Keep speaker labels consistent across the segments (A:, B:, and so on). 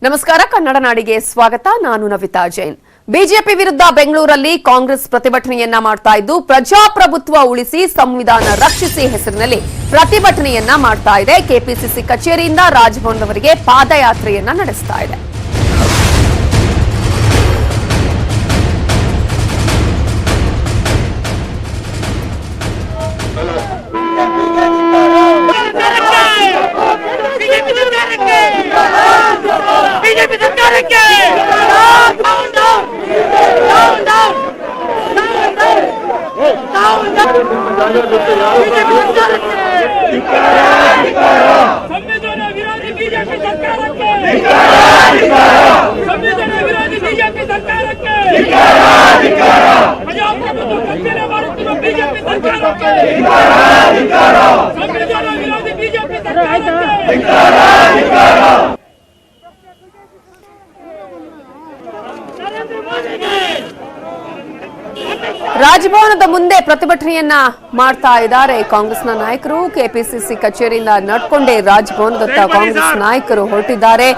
A: ನಮಸ್ಕಾರ ಕನ್ನಡ ನಾಡಿಗೆ ಸ್ವಾಗತ. ನಾನು ನವಿತಾ ಜೈನ್. ಬಿಜೆಪಿ ವಿರುದ್ಧ ಬೆಂಗಳೂರಲ್ಲಿ ಕಾಂಗ್ರೆಸ್ ಪ್ರತಿಭಟನೆಯನ್ನ ಮಾಡ್ತಾ ಇದ್ದು ಪ್ರಜಾಪ್ರಭುತ್ವ ಉಳಿಸಿ ಸಂವಿಧಾನ ರಕ್ಷಿಸಿ ಹೆಸರಿನಲ್ಲಿ ಪ್ರತಿಭಟನೆಯನ್ನ ಮಾಡ್ತಾ ಇದೆ. ಕೆಪಿಸಿಸಿ ಕಚೇರಿಯಿಂದ ರಾಜಭವನದವರೆಗೆ ಪಾದಯಾತ್ರೆಯನ್ನ ನಡೆಸ್ತಾ ಇದೆ.
B: बीजेपी सरकार के down down down down down BJP सरकार संविधान विरोधी बीजेपी सरकार के संविधान विरोधी बीजेपी सरकार के प्रजाप्रभुत्व कब्जे ಮಾಡುತ್ತಿರುವ बीजेपी सरकार के संविधान विरोधी बीजेपी सरकार के
A: ರಾಜಭವನದ ಮುಂದೆ ಪ್ರತಿಭಟನೆಯನ್ನ ಮಾಡ್ತಾ ಇದ್ದಾರೆ ಕಾಂಗ್ರೆಸ್ನ ನಾಯಕರು. ಕೆಪಿಸಿಸಿ ಕಚೇರಿಯಿಂದ ನಡ್ಕೊಂಡೇ ರಾಜಭವನದತ್ತ ಕಾಂಗ್ರೆಸ್ ನಾಯಕರು ಹೊರಟಿದ್ದಾರೆ.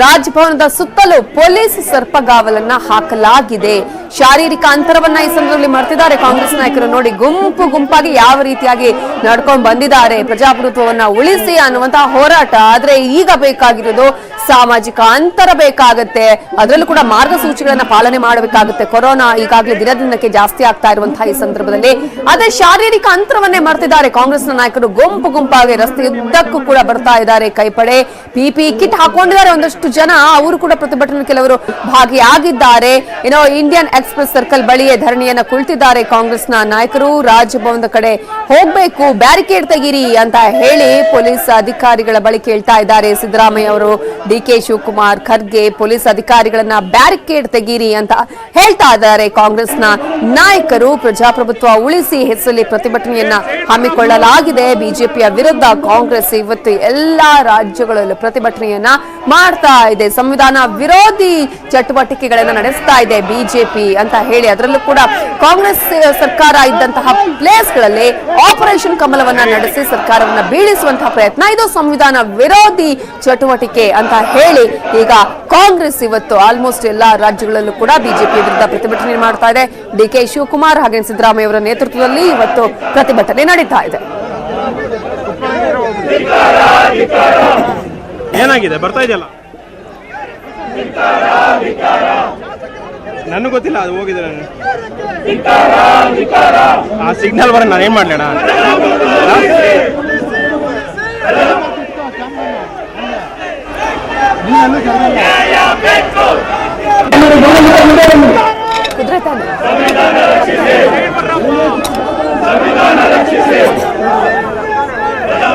A: ರಾಜಭವನದ ಸುತ್ತಲೂ ಪೊಲೀಸ್ ಸರ್ಪಗಾವಲನ್ನ ಹಾಕಲಾಗಿದೆ. ಶಾರೀರಿಕ ಅಂತರವನ್ನ ಈ ಸಂದರ್ಭದಲ್ಲಿ ಮಾಡ್ತಿದ್ದಾರೆ ಕಾಂಗ್ರೆಸ್ ನಾಯಕರು. ನೋಡಿ, ಗುಂಪು ಗುಂಪಾಗಿ ಯಾವ ರೀತಿಯಾಗಿ ನಡ್ಕೊಂಡು ಬಂದಿದ್ದಾರೆ. ಪ್ರಜಾಪ್ರಭುತ್ವವನ್ನ ಉಳಿಸಿ ಅನ್ನುವಂತಹ ಹೋರಾಟ. ಆದ್ರೆ ಈಗ ಬೇಕಾಗಿರೋದು ಸಾಮಾಜಿಕ ಅಂತರ ಬೇಕಾಗತ್ತೆ. ಅದರಲ್ಲೂ ಕೂಡ ಮಾರ್ಗಸೂಚಿಗಳನ್ನ ಪಾಲನೆ ಮಾಡಬೇಕಾಗುತ್ತೆ. ಕೊರೋನಾ ಈಗಾಗಲೇ ದಿನದಿನಕ್ಕೆ ಜಾಸ್ತಿ ಆಗ್ತಾ ಇರುವಂತಹ ಈ ಸಂದರ್ಭದಲ್ಲಿ ಅದೇ ಶಾರೀರಿಕ ಅಂತರವನ್ನೇ ಮರ್ತಿದ್ದಾರೆ ಕಾಂಗ್ರೆಸ್ನ ನಾಯಕರು. ಗುಂಪು ಗುಂಪಾಗಿ ರಸ್ತೆಯುದ್ದಕ್ಕೂ ಕೂಡ ಬರ್ತಾ ಇದ್ದಾರೆ. ಕೈಪಡೆ ಪಿಪಿ ಕಿಟ್ ಹಾಕೊಂಡಿದ್ದಾರೆ ಒಂದಷ್ಟು ಜನ. ಅವರು ಕೂಡ ಪ್ರತಿಭಟನೆ ಕೆಲವರು ಭಾಗಿಯಾಗಿದ್ದಾರೆ. ಏನೋ ಇಂಡಿಯನ್ ಎಕ್ಸ್ಪ್ರೆಸ್ ಸರ್ಕಲ್ ಬಳಿಯೇ ಧರಣಿಯನ್ನ ಕುಳಿತಿದ್ದಾರೆ ಕಾಂಗ್ರೆಸ್ನ ನಾಯಕರು. ರಾಜಭವನದ ಕಡೆ ಹೋಗ್ಬೇಕು, ಬ್ಯಾರಿಕೇಡ್ ತೆಗೀರಿ ಅಂತ ಹೇಳಿ ಪೊಲೀಸ್ ಅಧಿಕಾರಿಗಳ ಬಳಿ ಕೇಳ್ತಾ ಇದ್ದಾರೆ. ಸಿದ್ದರಾಮಯ್ಯ ಅವರು, ಡಿಕೆ ಶಿವಕುಮಾರ್, ಖರ್ಗೆ ಪೊಲೀಸ್ ಅಧಿಕಾರಿಗಳನ್ನ ಬ್ಯಾರಿಕೇಡ್ ತೆಗೀರಿ ಅಂತ ಹೇಳ್ತಾ ಇದ್ದಾರೆ ಕಾಂಗ್ರೆಸ್ನ ನಾಯಕರು. ಪ್ರಜಾಪ್ರಭುತ್ವ ಉಳಿಸಿ ಹೆಸರಲ್ಲಿ ಪ್ರತಿಭಟನೆಯನ್ನ ಹಮ್ಮಿಕೊಳ್ಳಲಾಗಿದೆ. ಬಿಜೆಪಿಯ ವಿರುದ್ಧ ಕಾಂಗ್ರೆಸ್ ಇವತ್ತು ಎಲ್ಲಾ ರಾಜ್ಯಗಳಲ್ಲೂ ಪ್ರತಿಭಟನೆಯನ್ನ ಮಾಡ್ತಾ ಇದೆ. ಸಂವಿಧಾನ ವಿರೋಧಿ ಚಟುವಟಿಕೆಗಳನ್ನ ನಡೆಸ್ತಾ ಇದೆ ಬಿಜೆಪಿ ಅಂತ ಹೇಳಿ, ಅದರಲ್ಲೂ ಕೂಡ ಕಾಂಗ್ರೆಸ್ ಸರ್ಕಾರ ಇದ್ದಂತಹ ಪ್ಲೇಸ್ಗಳಲ್ಲಿ ಆಪರೇಷನ್ ಕಮಲವನ್ನ ನಡೆಸಿ ಸರ್ಕಾರವನ್ನ ಬೀಳಿಸುವಂತಹ ಪ್ರಯತ್ನ. ಇದು ಸಂವಿಧಾನ ವಿರೋಧಿ ಚಟುವಟಿಕೆ ಅಂತ ಹೇಳಿ ಈಗ ಕಾಂಗ್ರೆಸ್ ಇವತ್ತು ಆಲ್ಮೋಸ್ಟ್ ಎಲ್ಲಾ ರಾಜ್ಯಗಳಲ್ಲೂ ಕೂಡ ಬಿಜೆಪಿ ವಿರುದ್ಧ ಪ್ರತಿಭಟನೆ ಮಾಡ್ತಾ ಇದೆ. ಡಿಕೆ ಶಿವಕುಮಾರ್ ಹಾಗೆ ಸಿದ್ದರಾಮಯ್ಯ ಅವರ ನೇತೃತ್ವದಲ್ಲಿ ಇವತ್ತು ಪ್ರತಿಭಟನೆ ನಡೀತಾ ಇದೆ.
C: ಏನಾಗಿದೆ ಬರ್ತಾ ಇದೆಯಲ್ಲ, ನನಗೆ ಗೊತ್ತಿಲ್ಲ, ಅದು ಹೋಗಿದೆ. ಆ ಸಿಗ್ನಲ್ ಬರ ನಾನು ಏನ್ ಮಾಡ್ಲೇಣ.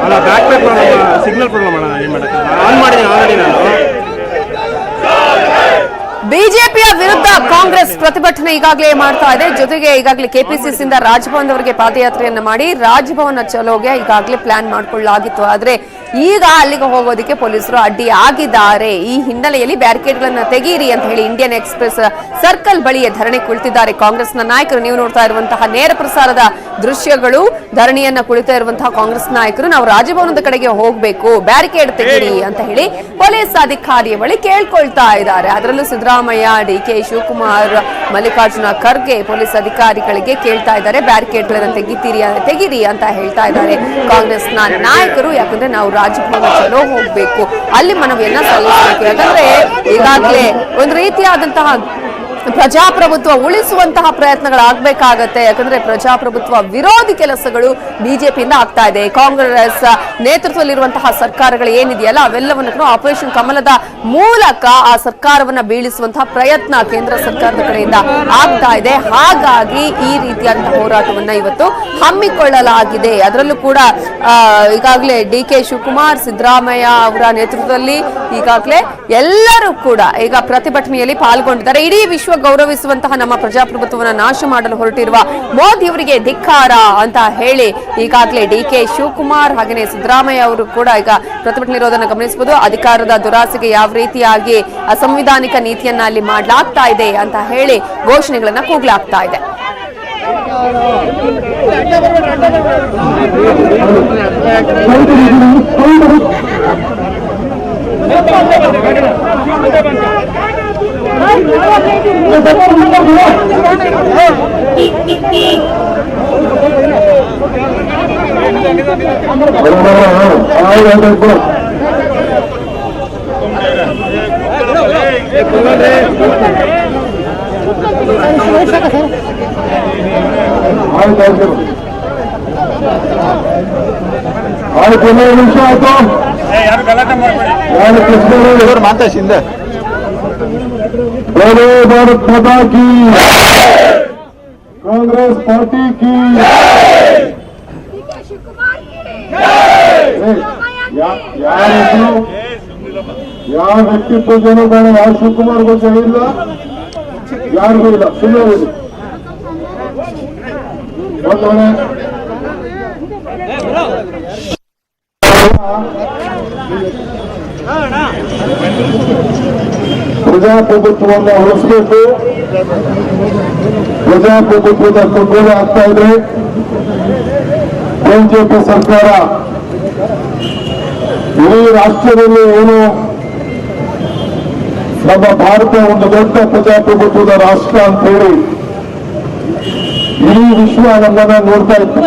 C: ಅಲ್ಲ, ಬ್ಯಾಕ್ ಸಿಗ್ನಲ್ ಪ್ರಾಬ್ಲಮ್ ಅಣ್ಣ. ಏನ್ ಮಾಡಕ್ಕೆ ಆನ್ ಮಾಡಿದ್ದೀನಿ ಆಲ್ರೆಡಿ ನಾನು.
A: ಬಿಜೆಪಿಯ ವಿರುದ್ಧ ಕಾಂಗ್ರೆಸ್ ಪ್ರತಿಭಟನೆ ಈಗಾಗಲೇ ಮಾಡ್ತಾ ಇದೆ. ಜೊತೆಗೆ ಈಗಾಗಲೇ ಕೆಪಿಸಿಸಿಯಿಂದ ರಾಜಭವನದವರೆಗೆ ಪಾದಯಾತ್ರೆಯನ್ನ ಮಾಡಿ ರಾಜಭವನ ಚಲೋಗೆ ಈಗಾಗಲೇ ಪ್ಲಾನ್ ಮಾಡಿಕೊಳ್ಳಲಾಗಿತ್ತು. ಆದ್ರೆ ಈಗ ಅಲ್ಲಿಗೆ ಹೋಗೋದಕ್ಕೆ ಪೊಲೀಸರು ಅಡ್ಡಿ ಆಗಿದ್ದಾರೆ. ಈ ಹಿನ್ನೆಲೆಯಲ್ಲಿ ಬ್ಯಾರಿಕೇಡ್ಗಳನ್ನ ತೆಗೀರಿ ಅಂತ ಹೇಳಿ ಇಂಡಿಯನ್ ಎಕ್ಸ್ಪ್ರೆಸ್ ಸರ್ಕಲ್ ಬಳಿಯೇ ಧರಣಿ ಕುಳಿತಿದ್ದಾರೆ ಕಾಂಗ್ರೆಸ್ನ ನಾಯಕರು. ನೀವು ನೋಡ್ತಾ ಇರುವಂತಹ ನೇರ ಪ್ರಸಾರದ ದೃಶ್ಯಗಳು. ಧರಣಿಯನ್ನ ಕುಳಿತಾ ಇರುವಂತಹ ಕಾಂಗ್ರೆಸ್ ನಾಯಕರು ನಾವು ರಾಜಭವನದ ಕಡೆಗೆ ಹೋಗ್ಬೇಕು, ಬ್ಯಾರಿಕೇಡ್ ತೆಗೀರಿ ಅಂತ ಹೇಳಿ ಪೊಲೀಸ್ ಅಧಿಕಾರಿಯ ಬಳಿ ಕೇಳ್ಕೊಳ್ತಾ ಇದ್ದಾರೆ. ಅದರಲ್ಲೂ ಸಿದ್ದರಾಮಯ್ಯ, ಡಿಕೆ ಶಿವಕುಮಾರ್, ಮಲ್ಲಿಕಾರ್ಜುನ ಖರ್ಗೆ ಪೊಲೀಸ್ ಅಧಿಕಾರಿಗಳಿಗೆ ಕೇಳ್ತಾ ಇದ್ದಾರೆ ಬ್ಯಾರಿಕೇಡ್ಗಳನ್ನ ತೆಗೀರಿ ಅಂತ ಹೇಳ್ತಾ ಇದ್ದಾರೆ ಕಾಂಗ್ರೆಸ್ನ ನಾಯಕರು. ಯಾಕಂದ್ರೆ ನಾವು ರಾಜಭವನ ಚಲೋ ಹೋಗ್ಬೇಕು, ಅಲ್ಲಿ ಮನವಿಯನ್ನ ಸಲ್ಲಿಸಬೇಕು. ಯಾಕಂದ್ರೆ ಈಗಾಗಲೇ ಒಂದು ರೀತಿಯಾದಂತಹ ಪ್ರಜಾಪ್ರಭುತ್ವ ಉಳಿಸುವಂತಹ ಪ್ರಯತ್ನಗಳಾಗಬೇಕಾಗತ್ತೆ. ಯಾಕಂದ್ರೆ ಪ್ರಜಾಪ್ರಭುತ್ವ ವಿರೋಧಿ ಕೆಲಸಗಳು ಬಿಜೆಪಿಯಿಂದ ಆಗ್ತಾ ಇದೆ. ಕಾಂಗ್ರೆಸ್ ನೇತೃತ್ವದಲ್ಲಿರುವಂತಹ ಸರ್ಕಾರಗಳು ಏನಿದೆಯಲ್ಲ ಅವೆಲ್ಲವನ್ನು ಆಪರೇಷನ್ ಕಮಲದ ಮೂಲಕ ಆ ಸರ್ಕಾರವನ್ನ ಬೀಳಿಸುವಂತಹ ಪ್ರಯತ್ನ ಕೇಂದ್ರ ಸರ್ಕಾರದ ಕಡೆಯಿಂದ ಆಗ್ತಾ ಇದೆ. ಹಾಗಾಗಿ ಈ ರೀತಿಯಾದಂತಹ ಹೋರಾಟವನ್ನ ಇವತ್ತು ಹಮ್ಮಿಕೊಳ್ಳಲಾಗಿದೆ. ಅದರಲ್ಲೂ ಕೂಡ ಈಗಾಗಲೇ ಡಿಕೆ ಶಿವಕುಮಾರ್, ಸಿದ್ದರಾಮಯ್ಯ ಅವರ ನೇತೃತ್ವದಲ್ಲಿ ಈಗಾಗಲೇ ಎಲ್ಲರೂ ಕೂಡ ಈಗ ಪ್ರತಿಭಟನೆಯಲ್ಲಿ ಪಾಲ್ಗೊಂಡಿದ್ದಾರೆ. ಇಡೀ ವಿಶ್ವ ಗೌರವಿಸುವಂತಹ ನಮ್ಮ ಪ್ರಜಾಪ್ರಭುತ್ವವನ್ನು ನಾಶ ಮಾಡಲು ಹೊರಟಿರುವ ಮೋದಿಯವರಿಗೆ ಧಿಕ್ಕಾರ ಅಂತ ಹೇಳಿ ಈಗಾಗಲೇ ಡಿಕೆ ಶಿವಕುಮಾರ್ ಹಾಗೆಯೇ ಸಿದ್ದರಾಮಯ್ಯ ಅವರು ಕೂಡ ಈಗ ಪ್ರತಿಭಟನೆ ಇರೋದನ್ನು ಗಮನಿಸಬಹುದು. ಅಧಿಕಾರದ ದುರಾಸೆಗೆ ಯಾವ ರೀತಿಯಾಗಿ ಅಸಂವಿಧಾನಿಕ ನೀತಿಯನ್ನ ಅಲ್ಲಿ ಮಾಡಲಾಗ್ತಾ ಇದೆ ಅಂತ ಹೇಳಿ ಘೋಷಣೆಗಳನ್ನ ಕೂಗಲಾಗ್ತಾ ಇದೆ.
D: ನಿಮಿಷ ಆಯ್ತು.
C: ಯಾರು ಗಲಾಟೆ ಮಾಡಬೇಡಿ.
D: ಯಾರು ಕೃಷ್ಣ
C: ಮಾತಾಡ್ಸಿಂದ
D: बोलो भारत माता की, कांग्रेस पार्टी की। ಯಾವ ವ್ಯಕ್ತಿತ್ವ ಜನಗಳ ಯಾವ ಶಿವಕುಮಾರ್ ಬಗ್ಗೆ ಇಲ್ಲ, ಯಾರಿಗೂ ಇಲ್ಲ. ಸುಮ್ಮನೆ ಪ್ರಜಾಪ್ರಭುತ್ವವನ್ನು ಉಳಿಸಬೇಕು. ಪ್ರಜಾಪ್ರಭುತ್ವದ ಕುಂದೂರು ಆಗ್ತಾ ಇದೆ. ಬಿಜೆಪಿ ಸರ್ಕಾರ ಇಡೀ ರಾಷ್ಟ್ರದಲ್ಲಿ ಏನು ನಮ್ಮ ಭಾರತ ಒಂದು ದೊಡ್ಡ ಪ್ರಜಾಪ್ರಭುತ್ವದ ರಾಷ್ಟ್ರ ಅಂತ ಹೇಳಿ ಇಡೀ ವಿಶ್ವ ನಮ್ಮನ್ನ ನೋಡ್ತಾ ಇತ್ತು.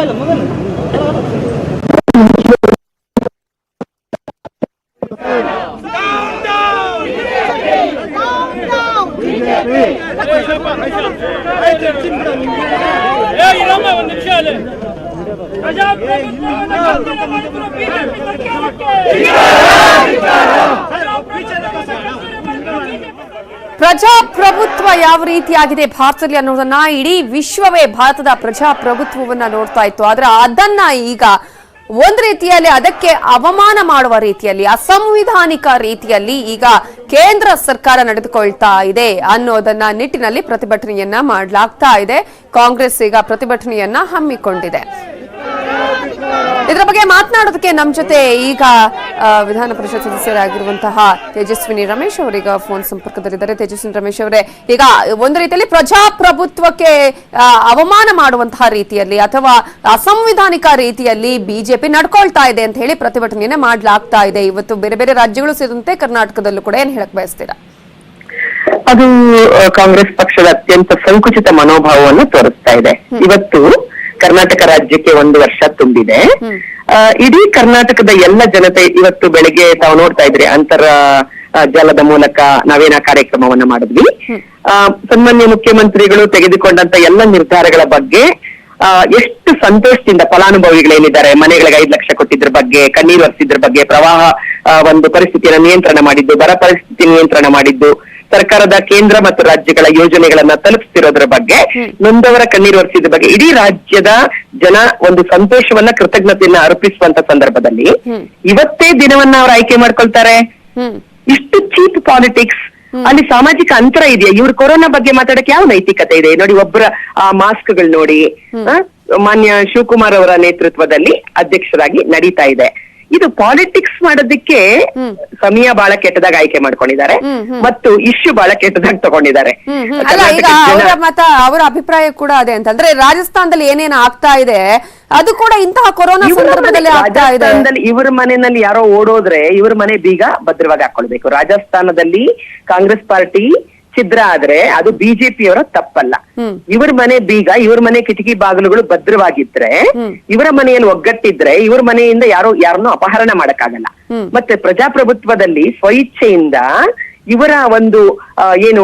A: ಪ್ರಜಾಪ್ರಭುತ್ವ ಯಾವ ರೀತಿಯಾಗಿದೆ ಭಾರತದಲ್ಲಿ ಅನ್ನೋದನ್ನ ಇಡೀ ವಿಶ್ವವೇ ಭಾರತದ ಪ್ರಜಾಪ್ರಭುತ್ವವನ್ನ ನೋಡ್ತಾ ಇತ್ತು. ಆದ್ರೆ ಅದನ್ನ ಈಗ ಒಂದ್ ರೀತಿಯಲ್ಲಿ ಅದಕ್ಕೆ ಅವಮಾನ ಮಾಡುವ ರೀತಿಯಲ್ಲಿ, ಅಸಂವಿಧಾನಿಕ ರೀತಿಯಲ್ಲಿ ಈಗ ಕೇಂದ್ರ ಸರ್ಕಾರ ನಡೆದುಕೊಳ್ತಾ ಇದೆ ಅನ್ನೋದನ್ನ ನಿಟ್ಟಿನಲ್ಲಿ ಪ್ರತಿಭಟನೆಯನ್ನ ಮಾಡಲಾಗ್ತಾ ಇದೆ. ಕಾಂಗ್ರೆಸ್ ಈಗ ಪ್ರತಿಭಟನೆಯನ್ನ ಹಮ್ಮಿಕೊಂಡಿದೆ. ಇದರ ಬಗ್ಗೆ ಮಾತನಾಡೋದಕ್ಕೆ ನಮ್ಮ ಜೊತೆ ಈಗ ವಿಧಾನ ಪರಿಷತ್ ಸದಸ್ಯರಾಗಿರುವಂತಹ ತೇಜಸ್ವಿನಿ ರಮೇಶ್ ಅವರೀಗ ಫೋನ್ ಸಂಪರ್ಕದಲ್ಲಿದ್ದಾರೆ. ತೇಜಸ್ವಿನಿ ರಮೇಶ್ ಅವರೇ, ಈಗ ಒಂದು ರೀತಿಯಲ್ಲಿ ಪ್ರಜಾಪ್ರಭುತ್ವಕ್ಕೆ ಅವಮಾನ ಮಾಡುವಂತಹ ರೀತಿಯಲ್ಲಿ ಅಥವಾ ಅಸಂವಿಧಾನಿಕ ರೀತಿಯಲ್ಲಿ ಬಿಜೆಪಿ ನಡ್ಕೊಳ್ತಾ ಇದೆ ಅಂತ ಹೇಳಿ ಪ್ರತಿಭಟನೆಯನ್ನ ಮಾಡಲಾಗ್ತಾ ಇದೆ. ಇವತ್ತು ಬೇರೆ ಬೇರೆ ರಾಜ್ಯಗಳು ಸೇರಿದಂತೆ ಕರ್ನಾಟಕದಲ್ಲೂ ಕೂಡ ಏನ್ ಹೇಳಕ್ ಬಯಸ್ತೀರಾ?
E: ಅದು ಕಾಂಗ್ರೆಸ್ ಪಕ್ಷದ ಅತ್ಯಂತ ಸಂಕುಚಿತ ಮನೋಭಾವವನ್ನು ತೋರಿಸ್ತಾ ಇದೆ. ಇವತ್ತು ಕರ್ನಾಟಕ ರಾಜ್ಯಕ್ಕೆ 1 ವರ್ಷ ತುಂಬಿದೆ. ಇಡೀ ಕರ್ನಾಟಕದ ಎಲ್ಲ ಜನತೆ ಇವತ್ತು ಬೆಳಿಗ್ಗೆ ತಾವು ನೋಡ್ತಾ ಇದ್ರಿ, ಅಂತರ ಜಾಲದ ಮೂಲಕ ನಾವೇನ ಕಾರ್ಯಕ್ರಮವನ್ನ ಮಾಡಿದ್ವಿ. ಸನ್ಮಾನ್ಯ ಮುಖ್ಯಮಂತ್ರಿಗಳು ತೆಗೆದುಕೊಂಡಂತ ಎಲ್ಲ ನಿರ್ಧಾರಗಳ ಬಗ್ಗೆ ಎಷ್ಟು ಸಂತೋಷದಿಂದ ಫಲಾನುಭವಿಗಳೇನಿದ್ದಾರೆ, ಮನೆಗಳಿಗೆ 5 ಲಕ್ಷ ಕೊಟ್ಟಿದ್ರ ಬಗ್ಗೆ, ಕಣ್ಣೀರು ಒರೆಸಿದ್ರ ಬಗ್ಗೆ, ಪ್ರವಾಹ ಒಂದು ಪರಿಸ್ಥಿತಿಯನ್ನು ನಿಯಂತ್ರಣ ಮಾಡಿದ್ದು, ಬರ ಪರಿಸ್ಥಿತಿ ನಿಯಂತ್ರಣ ಮಾಡಿದ್ದು, ಸರ್ಕಾರದ ಕೇಂದ್ರ ಮತ್ತು ರಾಜ್ಯಗಳ ಯೋಜನೆಗಳನ್ನ ತಲುಪಿಸ್ತಿರೋದ್ರ ಬಗ್ಗೆ, ನೊಂದವರ ಕಣ್ಣೀರು ಒರೆಸಿದ ಬಗ್ಗೆ ಇಡೀ ರಾಜ್ಯದ ಜನ ಒಂದು ಸಂತೋಷವನ್ನ, ಕೃತಜ್ಞತೆಯನ್ನ ಅರ್ಪಿಸುವಂತ ಸಂದರ್ಭದಲ್ಲಿ ಇವತ್ತೇ ದಿನವನ್ನ ಅವ್ರು ಆಯ್ಕೆ ಮಾಡ್ಕೊಳ್ತಾರೆ. ಇಷ್ಟು ಚೀಪ್ ಪಾಲಿಟಿಕ್ಸ್. ಅಲ್ಲಿ ಸಾಮಾಜಿಕ ಅಂತರ ಇದೆಯಾ? ಇವ್ರು ಕೊರೋನಾ ಬಗ್ಗೆ ಮಾತಾಡಕ್ಕೆ ಯಾವ ನೈತಿಕತೆ ಇದೆ? ನೋಡಿ, ಒಬ್ಬರ ಮಾಸ್ಕ್ಗಳು ನೋಡಿ, ಮಾನ್ಯ ಶಿವಕುಮಾರ್ ಅವರ ನೇತೃತ್ವದಲ್ಲಿ ಅಧ್ಯಕ್ಷರಾಗಿ ನಡೀತಾ ಇದೆ. ಇದು ಪಾಲಿಟಿಕ್ಸ್ ಮಾಡೋದಕ್ಕೆ ಸಮಯ ಬಹಳ ಕೆಟ್ಟದಾಗ ಆಯ್ಕೆ ಮಾಡ್ಕೊಂಡಿದ್ದಾರೆ ಮತ್ತು ಇಶ್ಯೂ ಬಹಳ ಕೆಟ್ಟದಾಗ ತಗೊಂಡಿದ್ದಾರೆ.
A: ಅಲ್ಲ, ಈಗ ಅವರ ಅಭಿಪ್ರಾಯ ಕೂಡ ಅದೇ ಅಂತಂದ್ರೆ ರಾಜಸ್ಥಾನದಲ್ಲಿ ಏನೇನು ಆಗ್ತಾ ಇದೆ ಅದು ಕೂಡ ಇಂತಹ ಕೊರೋನಾ ಸಂದರ್ಭದಲ್ಲಿ ಆಗ್ತಾ ಇದೆ.
E: ಇವರ ಮನೆಯಲ್ಲಿ ಯಾರೋ ಓಡೋದ್ರೆ ಇವ್ರ ಮನೆ ಬೀಗ ಭದ್ರವಾಗಿ ಹಾಕೊಳ್ಬೇಕು. ರಾಜಸ್ಥಾನದಲ್ಲಿ ಕಾಂಗ್ರೆಸ್ ಪಾರ್ಟಿ ಛಿದ್ರ ಆದ್ರೆ ಅದು ಬಿಜೆಪಿಯವರ ತಪ್ಪಲ್ಲ. ಇವ್ರ ಮನೆ ಬೀಗ, ಇವ್ರ ಮನೆ ಕಿಟಕಿ ಬಾಗಿಲುಗಳು ಭದ್ರವಾಗಿದ್ರೆ, ಇವರ ಮನೆಯಲ್ಲಿ ಒಗ್ಗಟ್ಟಿದ್ರೆ ಇವ್ರ ಮನೆಯಿಂದ ಯಾರನ್ನೂ ಅಪಹರಣ ಮಾಡಕ್ಕಾಗಲ್ಲ. ಮತ್ತೆ ಪ್ರಜಾಪ್ರಭುತ್ವದಲ್ಲಿ ಸ್ವಇಚ್ಛೆಯಿಂದ ಇವರ ಒಂದು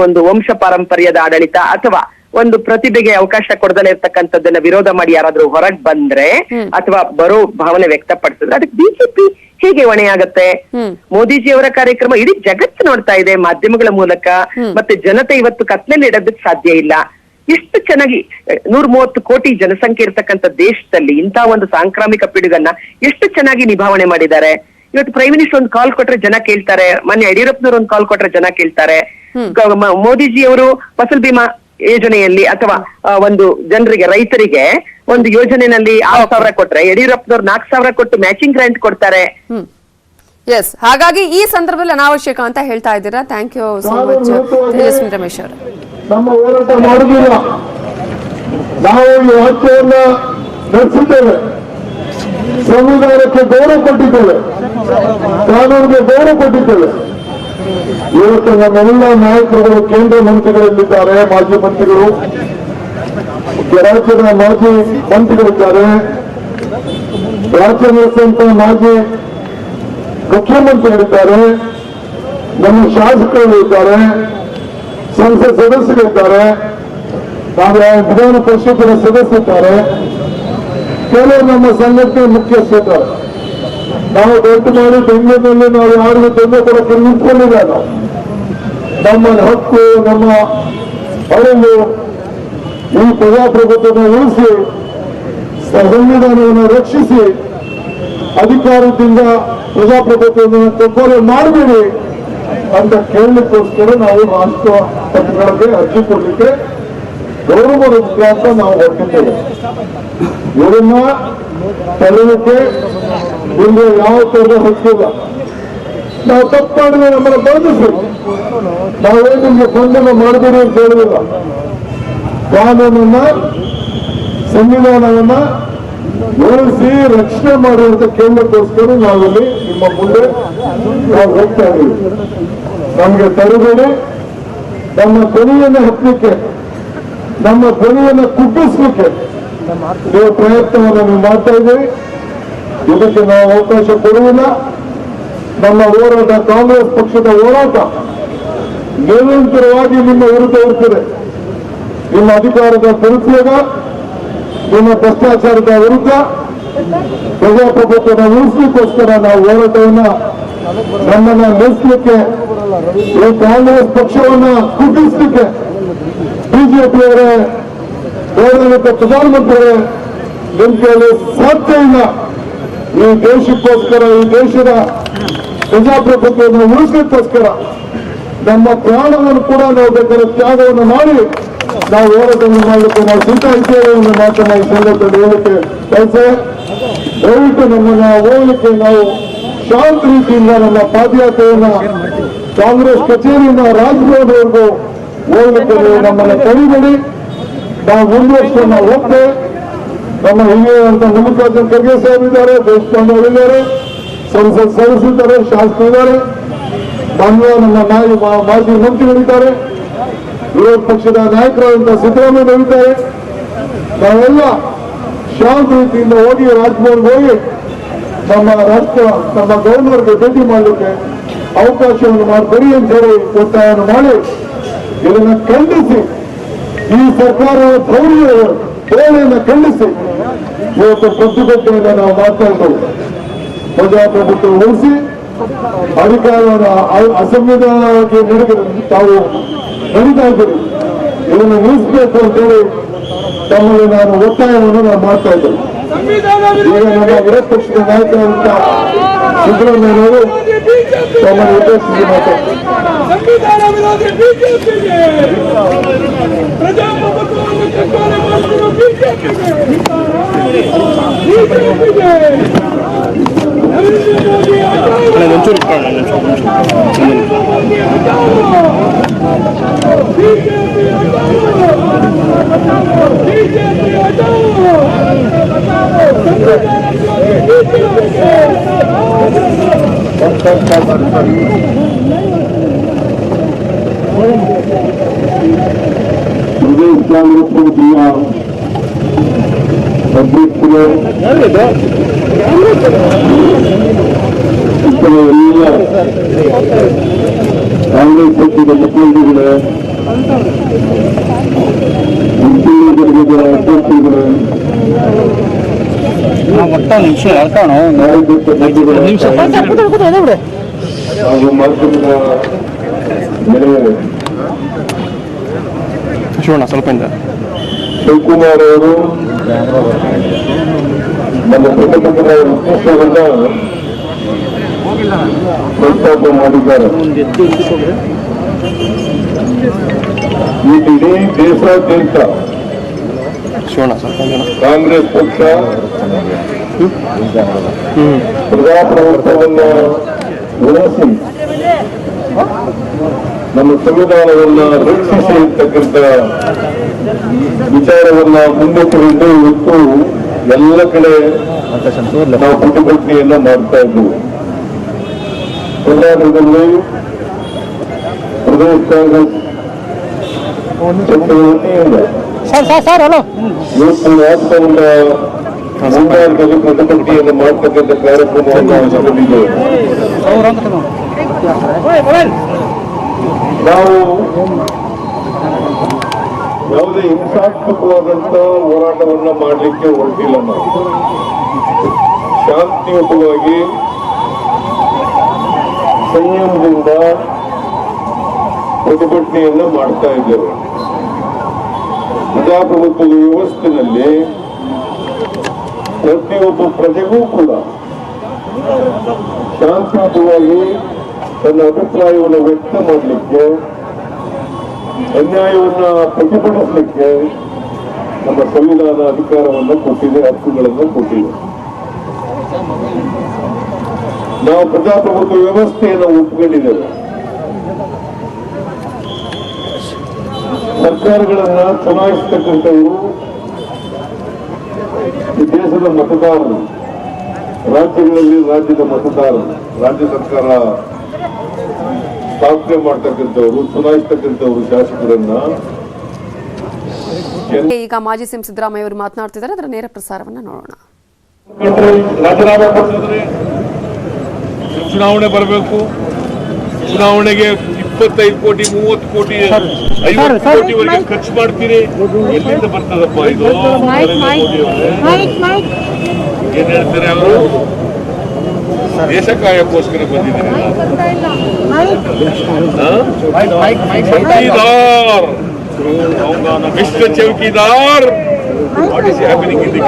E: ಒಂದು ವಂಶ ಪಾರಂಪರ್ಯದ ಆಡಳಿತ ಅಥವಾ ಒಂದು ಪ್ರತಿಭೆಗೆ ಅವಕಾಶ ಕೊಡದಲ್ಲೇ ಇರ್ತಕ್ಕಂಥದ್ದನ್ನ ವಿರೋಧ ಮಾಡಿ ಯಾರಾದ್ರೂ ಹೊರಗ್ ಬಂದ್ರೆ ಅಥವಾ ಬರೋ ಭಾವನೆ ವ್ಯಕ್ತಪಡಿಸಿದ್ರೆ ಅದಕ್ಕೆ ಬಿಜೆಪಿ ಹೇಗೆ ಹೊಣೆಯಾಗತ್ತೆ? ಮೋದಿಜಿ ಅವರ ಕಾರ್ಯಕ್ರಮ ಇಡೀ ಜಗತ್ತು ನೋಡ್ತಾ ಇದೆ ಮಾಧ್ಯಮಗಳ ಮೂಲಕ. ಮತ್ತೆ ಜನತೆ ಇವತ್ತು ಕತ್ಲೆಯಲ್ಲಿ ಇಡೋದಕ್ಕೆ ಸಾಧ್ಯ ಇಲ್ಲ. ಎಷ್ಟು ಚೆನ್ನಾಗಿ 130 ಕೋಟಿ ಜನಸಂಖ್ಯೆ ಇರ್ತಕ್ಕಂಥ ದೇಶದಲ್ಲಿ ಇಂತಹ ಒಂದು ಸಾಂಕ್ರಾಮಿಕ ಪಿಡುಗನ್ನ ಎಷ್ಟು ಚೆನ್ನಾಗಿ ನಿಭಾವಣೆ ಮಾಡಿದ್ದಾರೆ. ಇವತ್ತು ಪ್ರೈಮ್ ಮಿನಿಸ್ಟರ್ ಒಂದು ಕಾಲ್ ಕೊಟ್ರೆ ಜನ ಕೇಳ್ತಾರೆ, ಮೊನ್ನೆ ಯಡಿಯೂರಪ್ಪನವ್ರು ಒಂದು ಕಾಲ್ ಕೊಟ್ರೆ ಜನ ಕೇಳ್ತಾರೆ. ಮೋದಿಜಿ ಅವರು ಫಸಲ್ ಬಿಮಾ ಯೋಜನೆಯಲ್ಲಿ ಅಥವಾ ಒಂದು ಜನರಿಗೆ, ರೈತರಿಗೆ ಒಂದು ಯೋಜನೆಯಲ್ಲಿ 6,000 ಕೊಟ್ರೆ ಯಡಿಯೂರಪ್ಪನವ್ರು 4,000 ಕೊಟ್ಟು ಮ್ಯಾಚಿಂಗ್ ಗ್ರಾಂಟ್ ಕೊಡ್ತಾರೆ.
A: ಎಸ್, ಹಾಗಾಗಿ ಈ ಸಂದರ್ಭದಲ್ಲಿ ಅನಾವಶ್ಯಕ ಅಂತ ಹೇಳ್ತಾ ಇದ್ದೀರಾ. Thank you so much Tejaswini Ramesh ಅವರು.
D: ನಮ್ಮ ಹೋರಾಟ ಮಾಡುವುದಿಲ್ಲ, ನಾವು ಈ ವಾಕ್ಯವನ್ನ ನಡೆಸಿದ್ದೇವೆ. ಸಂವಿಧಾನಕ್ಕೆ ಗೌರವ ಕೊಟ್ಟಿದ್ದೇವೆ, ಕಾನೂನಿಗೆ ಗೌರವ ಕೊಟ್ಟಿದ್ದೇವೆ. ಇವತ್ತು ನಮ್ಮೆಲ್ಲ ನಾಯಕರುಗಳು ಕೇಂದ್ರ ಮಂತ್ರಿಗಳಲ್ಲಿದ್ದಾರೆ, ಮಾಜಿ ಮಂತ್ರಿಗಳು, ರಾಜ್ಯದ ಮಾಜಿ ಮಂತ್ರಿಗಳಿದ್ದಾರೆ, ರಾಜ್ಯ ನಡೆಸುವಂತ ಮಾಜಿ ಮುಖ್ಯಮಂತ್ರಿಗಳಿದ್ದಾರೆ, ನಮ್ಮ ಶಾಸಕರುಗಳಿದ್ದಾರೆ, ಸಂಸತ್ ಸದಸ್ಯರಿದ್ದಾರೆ, ನಾವು ವಿಧಾನ ಪರಿಷತ್ತಿನ ಸದಸ್ಯರಿದ್ದಾರೆ, ಕೆಲವರು ನಮ್ಮ ಸಂಘಟನೆ ಮುಖ್ಯಸ್ಥರಿದ್ದಾರೆ. ನಾವು ದೊಡ್ಡ ಮಾಡಿ ಬೆಂಗಳೂರಿನಲ್ಲಿ ನಾವು ಯಾರಿಗೂ ತೊಂದರೆ ಕೊಡಕ್ಕೆ ನಿಂತ್ಕೊಂಡಿಲ್ಲ. ನಮ್ಮ ಹಕ್ಕು, ನಮ್ಮ ಅರಿವು, ಈ ಪ್ರಜಾಪ್ರಭುತ್ವವನ್ನು ಉಳಿಸಿ ಸಂವಿಧಾನವನ್ನು ರಕ್ಷಿಸಿ ಅಧಿಕಾರದಿಂದ ಪ್ರಜಾಪ್ರಭುತ್ವವನ್ನು ತೊಂದರೆ ಮಾಡಬೇಡಿ ಅಂತ ಕೇಳಲಿಕ್ಕೋಸ್ಕರ ನಾವು ರಾಷ್ಟ್ರಪತಿಗಳಿಗೆ ಅರ್ಜಿ ಕೊಡಲಿಕ್ಕೆ ಗೌರವದ ಮುಖಾಂತರ ನಾವು ಹೊರಟಿದ್ದೇವೆ. ಇವರನ್ನ ತಡೆಯಲಿಕ್ಕೆ ನಿಮಗೆ ಯಾವ ತರದ ಹಕ್ಕಿಲ್ಲ. ನಾವು ತಪ್ಪು ಮಾಡಿದ್ರೆ ನಮ್ಮನ್ನು ಬಂಧಿಸಬೇಕು. ನಾವೇ ನಿಮಗೆ ಬಂಧನ ಮಾಡಬೇಡಿ ಅಂತ ಹೇಳುವುದಿಲ್ಲ. ಕಾನೂನನ್ನ, ಸಂವಿಧಾನವನ್ನ ಉಳಿಸಿ ರಕ್ಷಣೆ ಮಾಡುವಂತ ಕೇಳಲಿಕ್ಕೋಸ್ಕರ ನಾವಿಲ್ಲಿ ನಿಮ್ಮ ಮುಂದೆ ನಾವು ಹೋಗ್ತಾ ಇದ್ದೀವಿ. ನಮಗೆ ತಡೆಬೇಡಿ. ನಮ್ಮ ಧ್ವನಿಯನ್ನು ಹತ್ತಲಿಕ್ಕೆ, ನಮ್ಮ ಧ್ವನಿಯನ್ನು ಕುಗ್ಗಿಸ್ಲಿಕ್ಕೆ ನೀವು ಪ್ರಯತ್ನವನ್ನು ನೀವು ಮಾಡ್ತಾ ಇದ್ದೀವಿ. ಇದಕ್ಕೆ ನಾವು ಅವಕಾಶ ಕೊಡುವುದಿಲ್ಲ. ನಮ್ಮ ಹೋರಾಟ, ಕಾಂಗ್ರೆಸ್ ಪಕ್ಷದ ಹೋರಾಟ ನಿರಂತರವಾಗಿ ನಿಮ್ಮ ವಿರುದ್ಧ ಇರ್ತದೆ. ನಿಮ್ಮ ಅಧಿಕಾರದ ದುರುಪಯೋಗ, ನಿಮ್ಮ ಭ್ರಷ್ಟಾಚಾರದ ವಿರುದ್ಧ, ಪ್ರಜಾಪ್ರಭುತ್ವವನ್ನು ಉಳಿಸಲಿಕ್ಕೋಸ್ಕರ ನಾವು ಹೋರಾಟವನ್ನ ನಮ್ಮನ್ನ ನಿಲ್ಲಿಸಲಿಕ್ಕೆ, ಈ ಕಾಂಗ್ರೆಸ್ ಪಕ್ಷವನ್ನ ಕುಗ್ಗಿಸಲಿಕ್ಕೆ ಬಿಜೆಪಿಯವರೇ, ಗೌರವಿತ ಪ್ರಧಾನಮಂತ್ರಿಗಳೇ ನಿಮ್ಮ ಕೈಯಲ್ಲಿ ಸಾಧ್ಯ ಇಲ್ಲ. ಈ ದೇಶಕ್ಕೋಸ್ಕರ, ಈ ದೇಶದ ಪ್ರಜಾಪ್ರಭುತ್ವವನ್ನು ಉಳಿಸಲಿಕ್ಕೋಸ್ಕರ ನಮ್ಮ ಪ್ರಾಣವನ್ನು ಕೂಡ ನಾವು ಬೇಕಾದ ತ್ಯಾಗವನ್ನು ಮಾಡಿ ನಾವು ಹೋರಾಟವನ್ನು ಮಾಡಲಿಕ್ಕೆ ನಾವು ಸಿದ್ಧ ಇದ್ದೇವೆ ಎಂದು ಮಾತನ್ನ ಈ ಸಂದರ್ಭದಲ್ಲಿ ಹೇಳಲಿಕ್ಕೆ ಬಯಸ್ತೇವೆ. ದಯವಿಟ್ಟು ನಮ್ಮನ್ನ ಹೋಗ್ಲಿಕ್ಕೆ ನಾವು ಶಾಂತ ರೀತಿಯಿಂದ ನಮ್ಮ ಪಾದಯಾತ್ರೆಯನ್ನ ಕಾಂಗ್ರೆಸ್ ಕಚೇರಿಯಿಂದ ರಾಜಭವನವರೆಗೂ ಹೋಗ್ಲಿಕ್ಕೆ ನೀವು ನಮ್ಮನ್ನು ತಡೆಬೇಡಿ. ನಾವು ಮುಂದುವರಿಸಿಕೊಂಡು ನಾವು ಹೋಗ್ತೇವೆ. ನಮ್ಮ ಹಿರಿಯರಂತ ಮಲ್ಲಿಕಾರ್ಜುನ್ ಖರ್ಗೆ ಸಾಹೇಬ್ ಇದ್ದಾರೆ, ದೇಶಪಾಂಡೆ ಅವರಿದ್ದಾರೆ, ಸಂಸತ್ ಸದಸ್ಯರಿದ್ದಾರೆ, ಶಾಸಕರಿದ್ದಾರೆ, ಮಾನ್ಯ ನಮ್ಮ ಮಾಜಿ ಮಂತ್ರಿಗಳಿದ್ದಾರೆ, ವಿರೋಧ ಪಕ್ಷದ ನಾಯಕರಾದಂತಹ ಸಿದ್ದರಾಮಯ್ಯ ಇದ್ದಾರೆ. ನಾವೆಲ್ಲ ಶಾಂತ ರೀತಿಯಿಂದ ಹೋಗಿ ರಾಜಭವನ್ಗೆ ಹೋಗಿ ನಮ್ಮ ರಾಷ್ಟ್ರ, ನಮ್ಮ ಗವರ್ನರ್ಗೆ ಭೇಟಿ ಮಾಡಲಿಕ್ಕೆ ಅವಕಾಶವನ್ನು ಮಾಡಿಕೊಡಿ ಅಂತ ಹೇಳಿ ಒತ್ತಾಯವನ್ನು ಮಾಡಿ ಇದನ್ನು ಖಂಡಿಸಿ, ಈ ಸರ್ಕಾರದ ಧೋರಣೆಯನ್ನು ಖಂಡಿಸಿ ಇವತ್ತು ಪ್ರತಿಭಟನೆಯಿಂದ ನಾವು ಮಾಡ್ತಾ ಇದ್ದೇವೆ. ಪ್ರಜಾಪ್ರಭುತ್ವ ಉಳಿಸಿ ಅಧಿಕಾರವನ್ನು ಅಸಂವಿಧಾನವಾಗಿ ತಾವು ನಡೀತಾ ಇದ್ದೀರಿ, ಇದನ್ನು ಉಳಿಸಬೇಕು ಅಂತೇಳಿ ತಮ್ಮಲ್ಲಿ ನಾನು ಒತ್ತಾಯವನ್ನು ನಾವು ಮಾಡ್ತಾ ಇದ್ದೇನೆ. ಈಗ ನಮ್ಮ ವಿರೋಧ ಪಕ್ಷದ ನಾಯಕರಾದಂತ ಸಿದ್ದರಾಮಯ್ಯನವರು ತಮ್ಮನ್ನು ಉದ್ದೇಶಿಸಿ ಮಾತಾಡ್ತಾರೆ.
B: ಸಂವಿಧಾನ ವಿರೋಧಿ ಬಿಜೆಪಿಗೆ, ಪ್ರಜಾಪ್ರಭುತ್ವವನ್ನು ಕಗ್ಗೊಲೆ ಮಾಡುತ್ತಿರುವ ಬಿಜೆಪಿಗೆ, ನರೇಂದ್ರ ಮೋದಿ
D: ಪ್ರದೇಶ ಕಾಂಗ್ರೆಸ್ ಸಮಿತಿಯ ಅಧ್ಯಕ್ಷರು, ಎಲ್ಲ ಕಾಂಗ್ರೆಸ್ ಪಕ್ಷದ ಮುಖಂಡರುಗಳೇ, ಮುಖ್ಯಮಂತ್ರಿಗಳ ಅಧ್ಯಕ್ಷರುಗಳೇ, ಹಾಗೂ ಮಾಧ್ಯಮದ ಗೆಳೆಯರೇ,
C: ಸ್ವಲ್ಪ
D: ಶಿವಕುಮಾರ್ ಅವರು ನಮ್ಮ ಪ್ರತಿಪಕ್ಷದ ಉದ್ದೇಶವನ್ನ ಪ್ರಸ್ತಾಪ ಮಾಡಿದ್ದಾರೆ. ಈ ಇಡೀ ದೇಶಾದ್ಯಂತ ಕಾಂಗ್ರೆಸ್ ಪಕ್ಷ ಪ್ರಜಾಪ್ರಭುತ್ವವನ್ನು ಉಳಿಸಿ ನಮ್ಮ ಸಂವಿಧಾನವನ್ನ ರಕ್ಷಿಸಿ ಇರ್ತಕ್ಕಂಥ ವಿಚಾರವನ್ನ ಮುನ್ನೆತ್ತರಿಂದ ಇವತ್ತು ಎಲ್ಲ ಕಡೆ ನಾವು ಪ್ರತಿಭಟನೆಯನ್ನ ಮಾಡ್ತಾ ಇದ್ದೀವಿ. ಕರ್ನಾಟಕದಲ್ಲಿ ಪ್ರದೇಶ ಕಾಂಗ್ರೆಸ್ ಚಟುವಟಿಕೆಯಿಂದ ಇವತ್ತು ರಾಷ್ಟ್ರದಿಂದ ಮುಂಬೈನಲ್ಲಿ ಪ್ರತಿಭಟನೆಯನ್ನು ಮಾಡತಕ್ಕಂಥ ಕಾರ್ಯಕ್ರಮವನ್ನು ಹಮ್ಮಿಕೊಂಡಿದ್ದೇವೆ. ನಾವು ಯಾವುದೇ ಹಿಂಸಾತ್ಮಕವಾದಂತ ಹೋರಾಟವನ್ನ ಮಾಡಲಿಕ್ಕೆ ಹೊರಟಿಲ್ಲ. ನಾವು ಶಾಂತಿಯುತವಾಗಿ ಸಂಯಮದಿಂದ ಪ್ರತಿಭಟನೆಯನ್ನ ಮಾಡ್ತಾ ಇದ್ದೇವೆ. ಪ್ರಜಾಪ್ರಭುತ್ವದ ವ್ಯವಸ್ಥೆಯಲ್ಲಿ ಪ್ರತಿಯೊಬ್ಬ ಪ್ರಜೆಗೂ ಕೂಡ ಶಾಂತಿಯುತವಾಗಿ ತನ್ನ ಅಭಿಪ್ರಾಯವನ್ನು ವ್ಯಕ್ತ ಮಾಡಲಿಕ್ಕೆ, ಅನ್ಯಾಯವನ್ನ ಪ್ರತಿಭಟಿಸಲಿಕ್ಕೆ ನಮ್ಮ ಸಂವಿಧಾನ ಅಧಿಕಾರವನ್ನು ಕೊಟ್ಟಿದೆ, ಹಕ್ಕುಗಳನ್ನು ಕೊಟ್ಟಿದೆ. ನಾವು ಪ್ರಜಾಪ್ರಭುತ್ವ ವ್ಯವಸ್ಥೆಯನ್ನು ಒಪ್ಪಿಕೊಂಡಿದ್ದೇವೆ. ಸರ್ಕಾರಗಳನ್ನ ಚುನಾಯಿಸತಕ್ಕಂಥವರು ಈ ದೇಶದ ಮತದಾರರು, ರಾಜ್ಯಗಳಲ್ಲಿ ರಾಜ್ಯದ ಮತದಾರರು, ರಾಜ್ಯ ಸರ್ಕಾರ ಸ್ಥಾಪನೆ ಮಾಡ್ತಕ್ಕಂಥವ್ರು, ಚುನಾಯಿಸ್ತಕ್ಕಂಥವ್ರು ಶಾಸಕರನ್ನ.
A: ಈಗ ಮಾಜಿ ಸಿಎಂ ಸಿದ್ದರಾಮಯ್ಯ ಅವರು ಮಾತನಾಡ್ತಿದ್ದಾರೆ, ಅದರ ನೇರ ಪ್ರಸಾರವನ್ನ ನೋಡೋಣ.
F: ರಾಜೀನಾಮೆ ಕೊಟ್ಟಿದ್ರೆ ಚುನಾವಣೆ ಬರಬೇಕು. ಚುನಾವಣೆಗೆ 25 ಕೋಟಿ 30 ಕೋಟಿ 50 ಕೋಟಿವರೆಗೆ ಖರ್ಚು ಮಾಡ್ತೀರಿ. ಎಲ್ಲಿಂದ ಬರ್ತದಪ್ಪ ಇದು? ಏನ್ ಹೇಳ್ತಾರೆ ಅವರು? ದೇಶ ಕಾಯಕ್ಕೋಸ್ಕರ ಬಂದಿದ್ದೀರಿ. Chowkidar, mister chowkidar, what is happening in the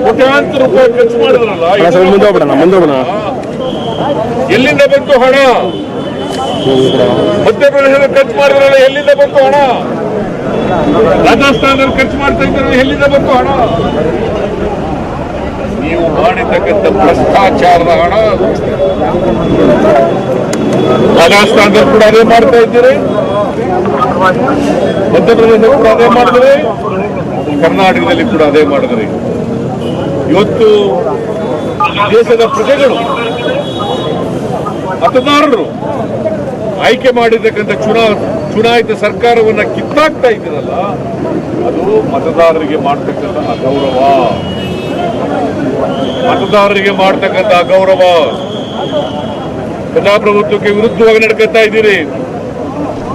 F: ಕೋಟ್ಯಾಂತರ ರೂಪಾಯಿ ಖರ್ಚು ಮಾಡಿದ್ರಲ್ಲ, ಎಲ್ಲಿಂದ ಬಂತು ಹಣ? ಮಧ್ಯಪ್ರದೇಶದಲ್ಲಿ ಖರ್ಚು ಮಾಡಿದ್ರಲ್ಲ, ಎಲ್ಲಿಂದ ಬಂತು ಹಣ? ರಾಜಸ್ಥಾನದಲ್ಲಿ ಖರ್ಚು ಮಾಡ್ತಾ ಇದ್ದಾರೆ, ಎಲ್ಲಿಂದ ಬಂತು ಹಣ? ನೀವು ಮಾಡಿರ್ತಕ್ಕಂಥ ಭ್ರಷ್ಟಾಚಾರದ ಹಣ ರಾಜಸ್ಥಾನದಲ್ಲಿ ಕೂಡ ಅದೇ ಮಾಡ್ತಾ ಇದ್ದೀರಿ, ಮಧ್ಯಪ್ರದೇಶದಲ್ಲಿ ಕೂಡ ಅದೇ ಮಾಡಿದ್ರಿ, ಕರ್ನಾಟಕದಲ್ಲಿ ಕೂಡ ಅದೇ ಮಾಡಿದ್ರಿ. ಇವತ್ತು ದೇಶದ ಪ್ರಜೆಗಳು, ಮತದಾರರು ಆಯ್ಕೆ ಮಾಡಿರ್ತಕ್ಕಂಥ ಚುನಾಯಿತ ಸರ್ಕಾರವನ್ನ ಕಿತ್ತಾಕ್ತಾ ಇದ್ದೀರಲ್ಲ, ಅದು ಮತದಾರರಿಗೆ ಮಾಡ್ತಕ್ಕಂಥ ಅಗೌರವ. ಮತದಾರರಿಗೆ ಮಾಡ್ತಕ್ಕಂಥ ಅಗೌರವ. ಪ್ರಜಾಪ್ರಭುತ್ವಕ್ಕೆ ವಿರುದ್ಧವಾಗಿ ನಡ್ಕೊತಾ ಇದ್ದೀರಿ,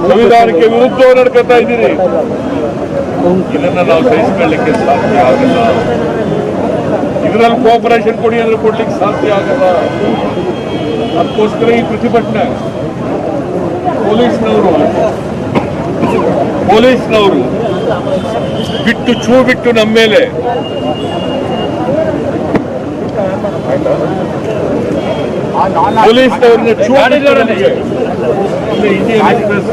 F: ಸಂವಿಧಾನಕ್ಕೆ ವಿರುದ್ಧವಾಗಿ ನಡ್ಕೊತಾ ಇದ್ದೀರಿ. ಇದನ್ನ ನಾವು ಸಹಿಸಿಕೊಳ್ಳಲಿಕ್ಕೆ ಸಾಧ್ಯ ಆಗಲ್ಲ. ಇದರಲ್ಲಿ ಕೋಆಪರೇಷನ್ ಕೊಡಿ ಅಂದ್ರೆ ಕೊಡ್ಲಿಕ್ಕೆ ಸಾಧ್ಯ ಆಗಲ್ಲ. ಅದಕ್ಕೋಸ್ಕರ ಈ ಪ್ರತಿಭಟನೆ. ಪೊಲೀಸ್ನವರು ಬಿಟ್ಟು ನಮ್ಮ ಮೇಲೆ ಪೊಲೀಸ್ನವ್ರನ್ನ ಇಂಡಿಯನ್ ಎಕ್ಸ್ಪ್ರೆಸ್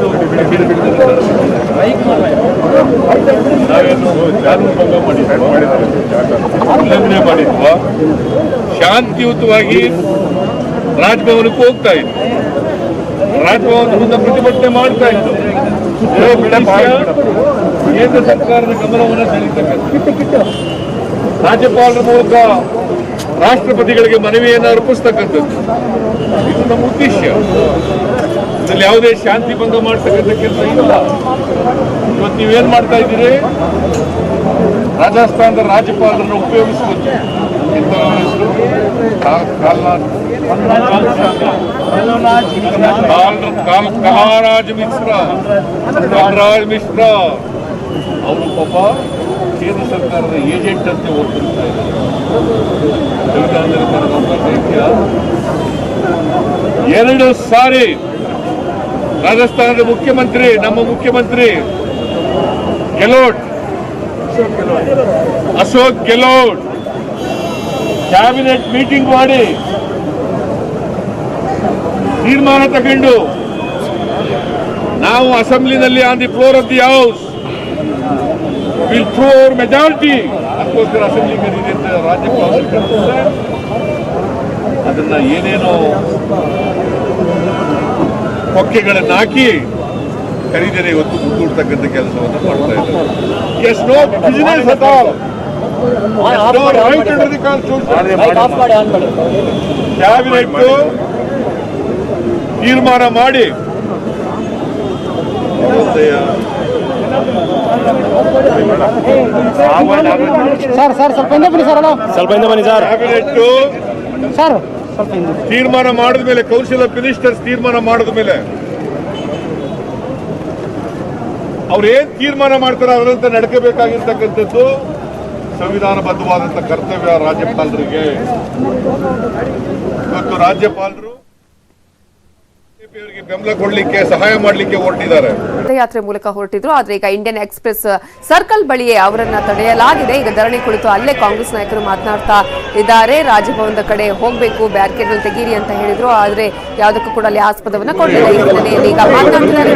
F: ನಾವೇನು ಕಾನೂನು ಭಂಗ ಉಲ್ಲಂಘನೆ ಮಾಡಿದ್ವ? ಶಾಂತಿಯುತವಾಗಿ ರಾಜಭವನಕ್ಕೆ ಹೋಗ್ತಾ ಇದ್ವಿ, ರಾಜಭವನದ ವಿರುದ್ಧ ಪ್ರತಿಭಟನೆ ಮಾಡ್ತಾ ಇತ್ತು. ಕೇಂದ್ರ ಸರ್ಕಾರದ ಗಮನವನ್ನು ಸೆಳೀತಕ್ಕಂಥ, ರಾಜ್ಯಪಾಲರ ಮೂಲಕ ರಾಷ್ಟ್ರಪತಿಗಳಿಗೆ ಮನವಿಯನ್ನು ಅರ್ಪಿಸ್ತಕ್ಕಂಥದ್ದು ಇದು ನಮ್ಮ ಉದ್ದೇಶ. ಇದರಲ್ಲಿ ಯಾವುದೇ ಶಾಂತಿ ಭಂಗ ಮಾಡ್ತಕ್ಕಂಥ ಕೆಲಸ ಇಲ್ಲ. ಇವತ್ತು ನೀವೇನ್ ಮಾಡ್ತಾ ಇದ್ದೀರಿ? ರಾಜಸ್ಥಾನದ ರಾಜ್ಯಪಾಲರನ್ನು ಉಪಯೋಗಿಸಬೇಕು. ಕಲಾರಾಜ್ ಮಿಶ್ರಾ ಅವರು ಪಾಪ ಕೇಂದ್ರ ಸರ್ಕಾರದ ಏಜೆಂಟ್ ಅಂತ ಓದ್ತಿರ್ತಾ ಇದ್ದಾರೆ. ಎರಡು ಸಾರಿ ರಾಜಸ್ಥಾನದ ಮುಖ್ಯಮಂತ್ರಿ, ನಮ್ಮ ಮುಖ್ಯಮಂತ್ರಿ ಅಶೋಕ್ ಗೆಹ್ಲೋಟ್ ಕ್ಯಾಬಿನೆಟ್ ಮೀಟಿಂಗ್ ಮಾಡಿ ತೀರ್ಮಾನ ತಗೊಂಡು ನಾವು ಅಸೆಂಬ್ಲಿನಲ್ಲಿ on the floor of the house will through our majority ಅದಕ್ಕೋಸ್ಕರ ಅಸೆಂಬ್ಲಿ ಕರೀದೆ ಅಂತ ರಾಜ್ಯಪಾಲರು ಕರೆದಿದ್ದಾರೆ. ಅದನ್ನ ಏನೇನೋ ಕೊಕ್ಕೆಗಳನ್ನು ಹಾಕಿ ಕರೀದರೆ ಇವತ್ತು ಮುಂದೂಡ್ತಕ್ಕಂಥ ಕೆಲಸವನ್ನು ಮಾಡ್ತಾ ಇದ್ದಾರೆ. Yes no business at all. right under the Constitution. Cabinet ತೀರ್ಮಾನ ಮಾಡಿ ಕ್ಯಾಬಿನೆಟ್ ತೀರ್ಮಾನ ಮಾಡಿದ ಮೇಲೆ ಕೌನ್ಸಿಲ್ ಆಫ್ ಮಿನಿಸ್ಟರ್ಸ್ ತೀರ್ಮಾನ ಮಾಡಿದ ಮೇಲೆ ಅವ್ರು ಏನ್ ತೀರ್ಮಾನ ಮಾಡ್ತಾರೆ ಅವರಂತ ನಡ್ಕೋಬೇಕಾಗಿರ್ತಕ್ಕಂಥದ್ದು ಸಂವಿಧಾನಬದ್ಧವಾದಂತ ಕರ್ತವ್ಯ ರಾಜ್ಯಪಾಲರಿಗೆ. ಇವತ್ತು ರಾಜ್ಯಪಾಲರು ಬಿಜೆಪಿಯವರಿಗೆ ಬೆಂಬಲ ಕೊಡ್ಲಿಕ್ಕೆ ಸಹಾಯ ಮಾಡ್ಲಿಕ್ಕೆ ಹೊರಟಿದ್ದಾರೆ.
A: ಪಾದಯಾತ್ರೆ ಮೂಲಕ ಹೊರಟಿದ್ರು. ಆದ್ರೆ ಈಗ ಇಂಡಿಯನ್ ಎಕ್ಸ್ಪ್ರೆಸ್ ಸರ್ಕಲ್ ಬಳಿಯೇ ಅವರನ್ನ ತಡೆಯಲಾಗಿದೆ. ಈಗ ಧರಣಿ ಕುಳಿತು ಅಲ್ಲೇ ಕಾಂಗ್ರೆಸ್ ನಾಯಕರು ಮಾತನಾಡ್ತಾ ಇದ್ದಾರೆ. ರಾಜಭವನದ ಕಡೆ ಹೋಗ್ಬೇಕು, ಬ್ಯಾರಿಕೇಡ್ ತೆಗೀರಿ ಅಂತ ಹೇಳಿದ್ರು. ಆದ್ರೆ ಯಾವುದಕ್ಕೂ ಕೂಡ ಅಲ್ಲಿ ಆಸ್ಪದವನ್ನ ಕೊಡಲಿಲ್ಲ. ಈ ಹಿನ್ನೆಲೆಯಲ್ಲಿ ಈಗ ಮಾತನಾಡ್ತಿದ್ದಾರೆ.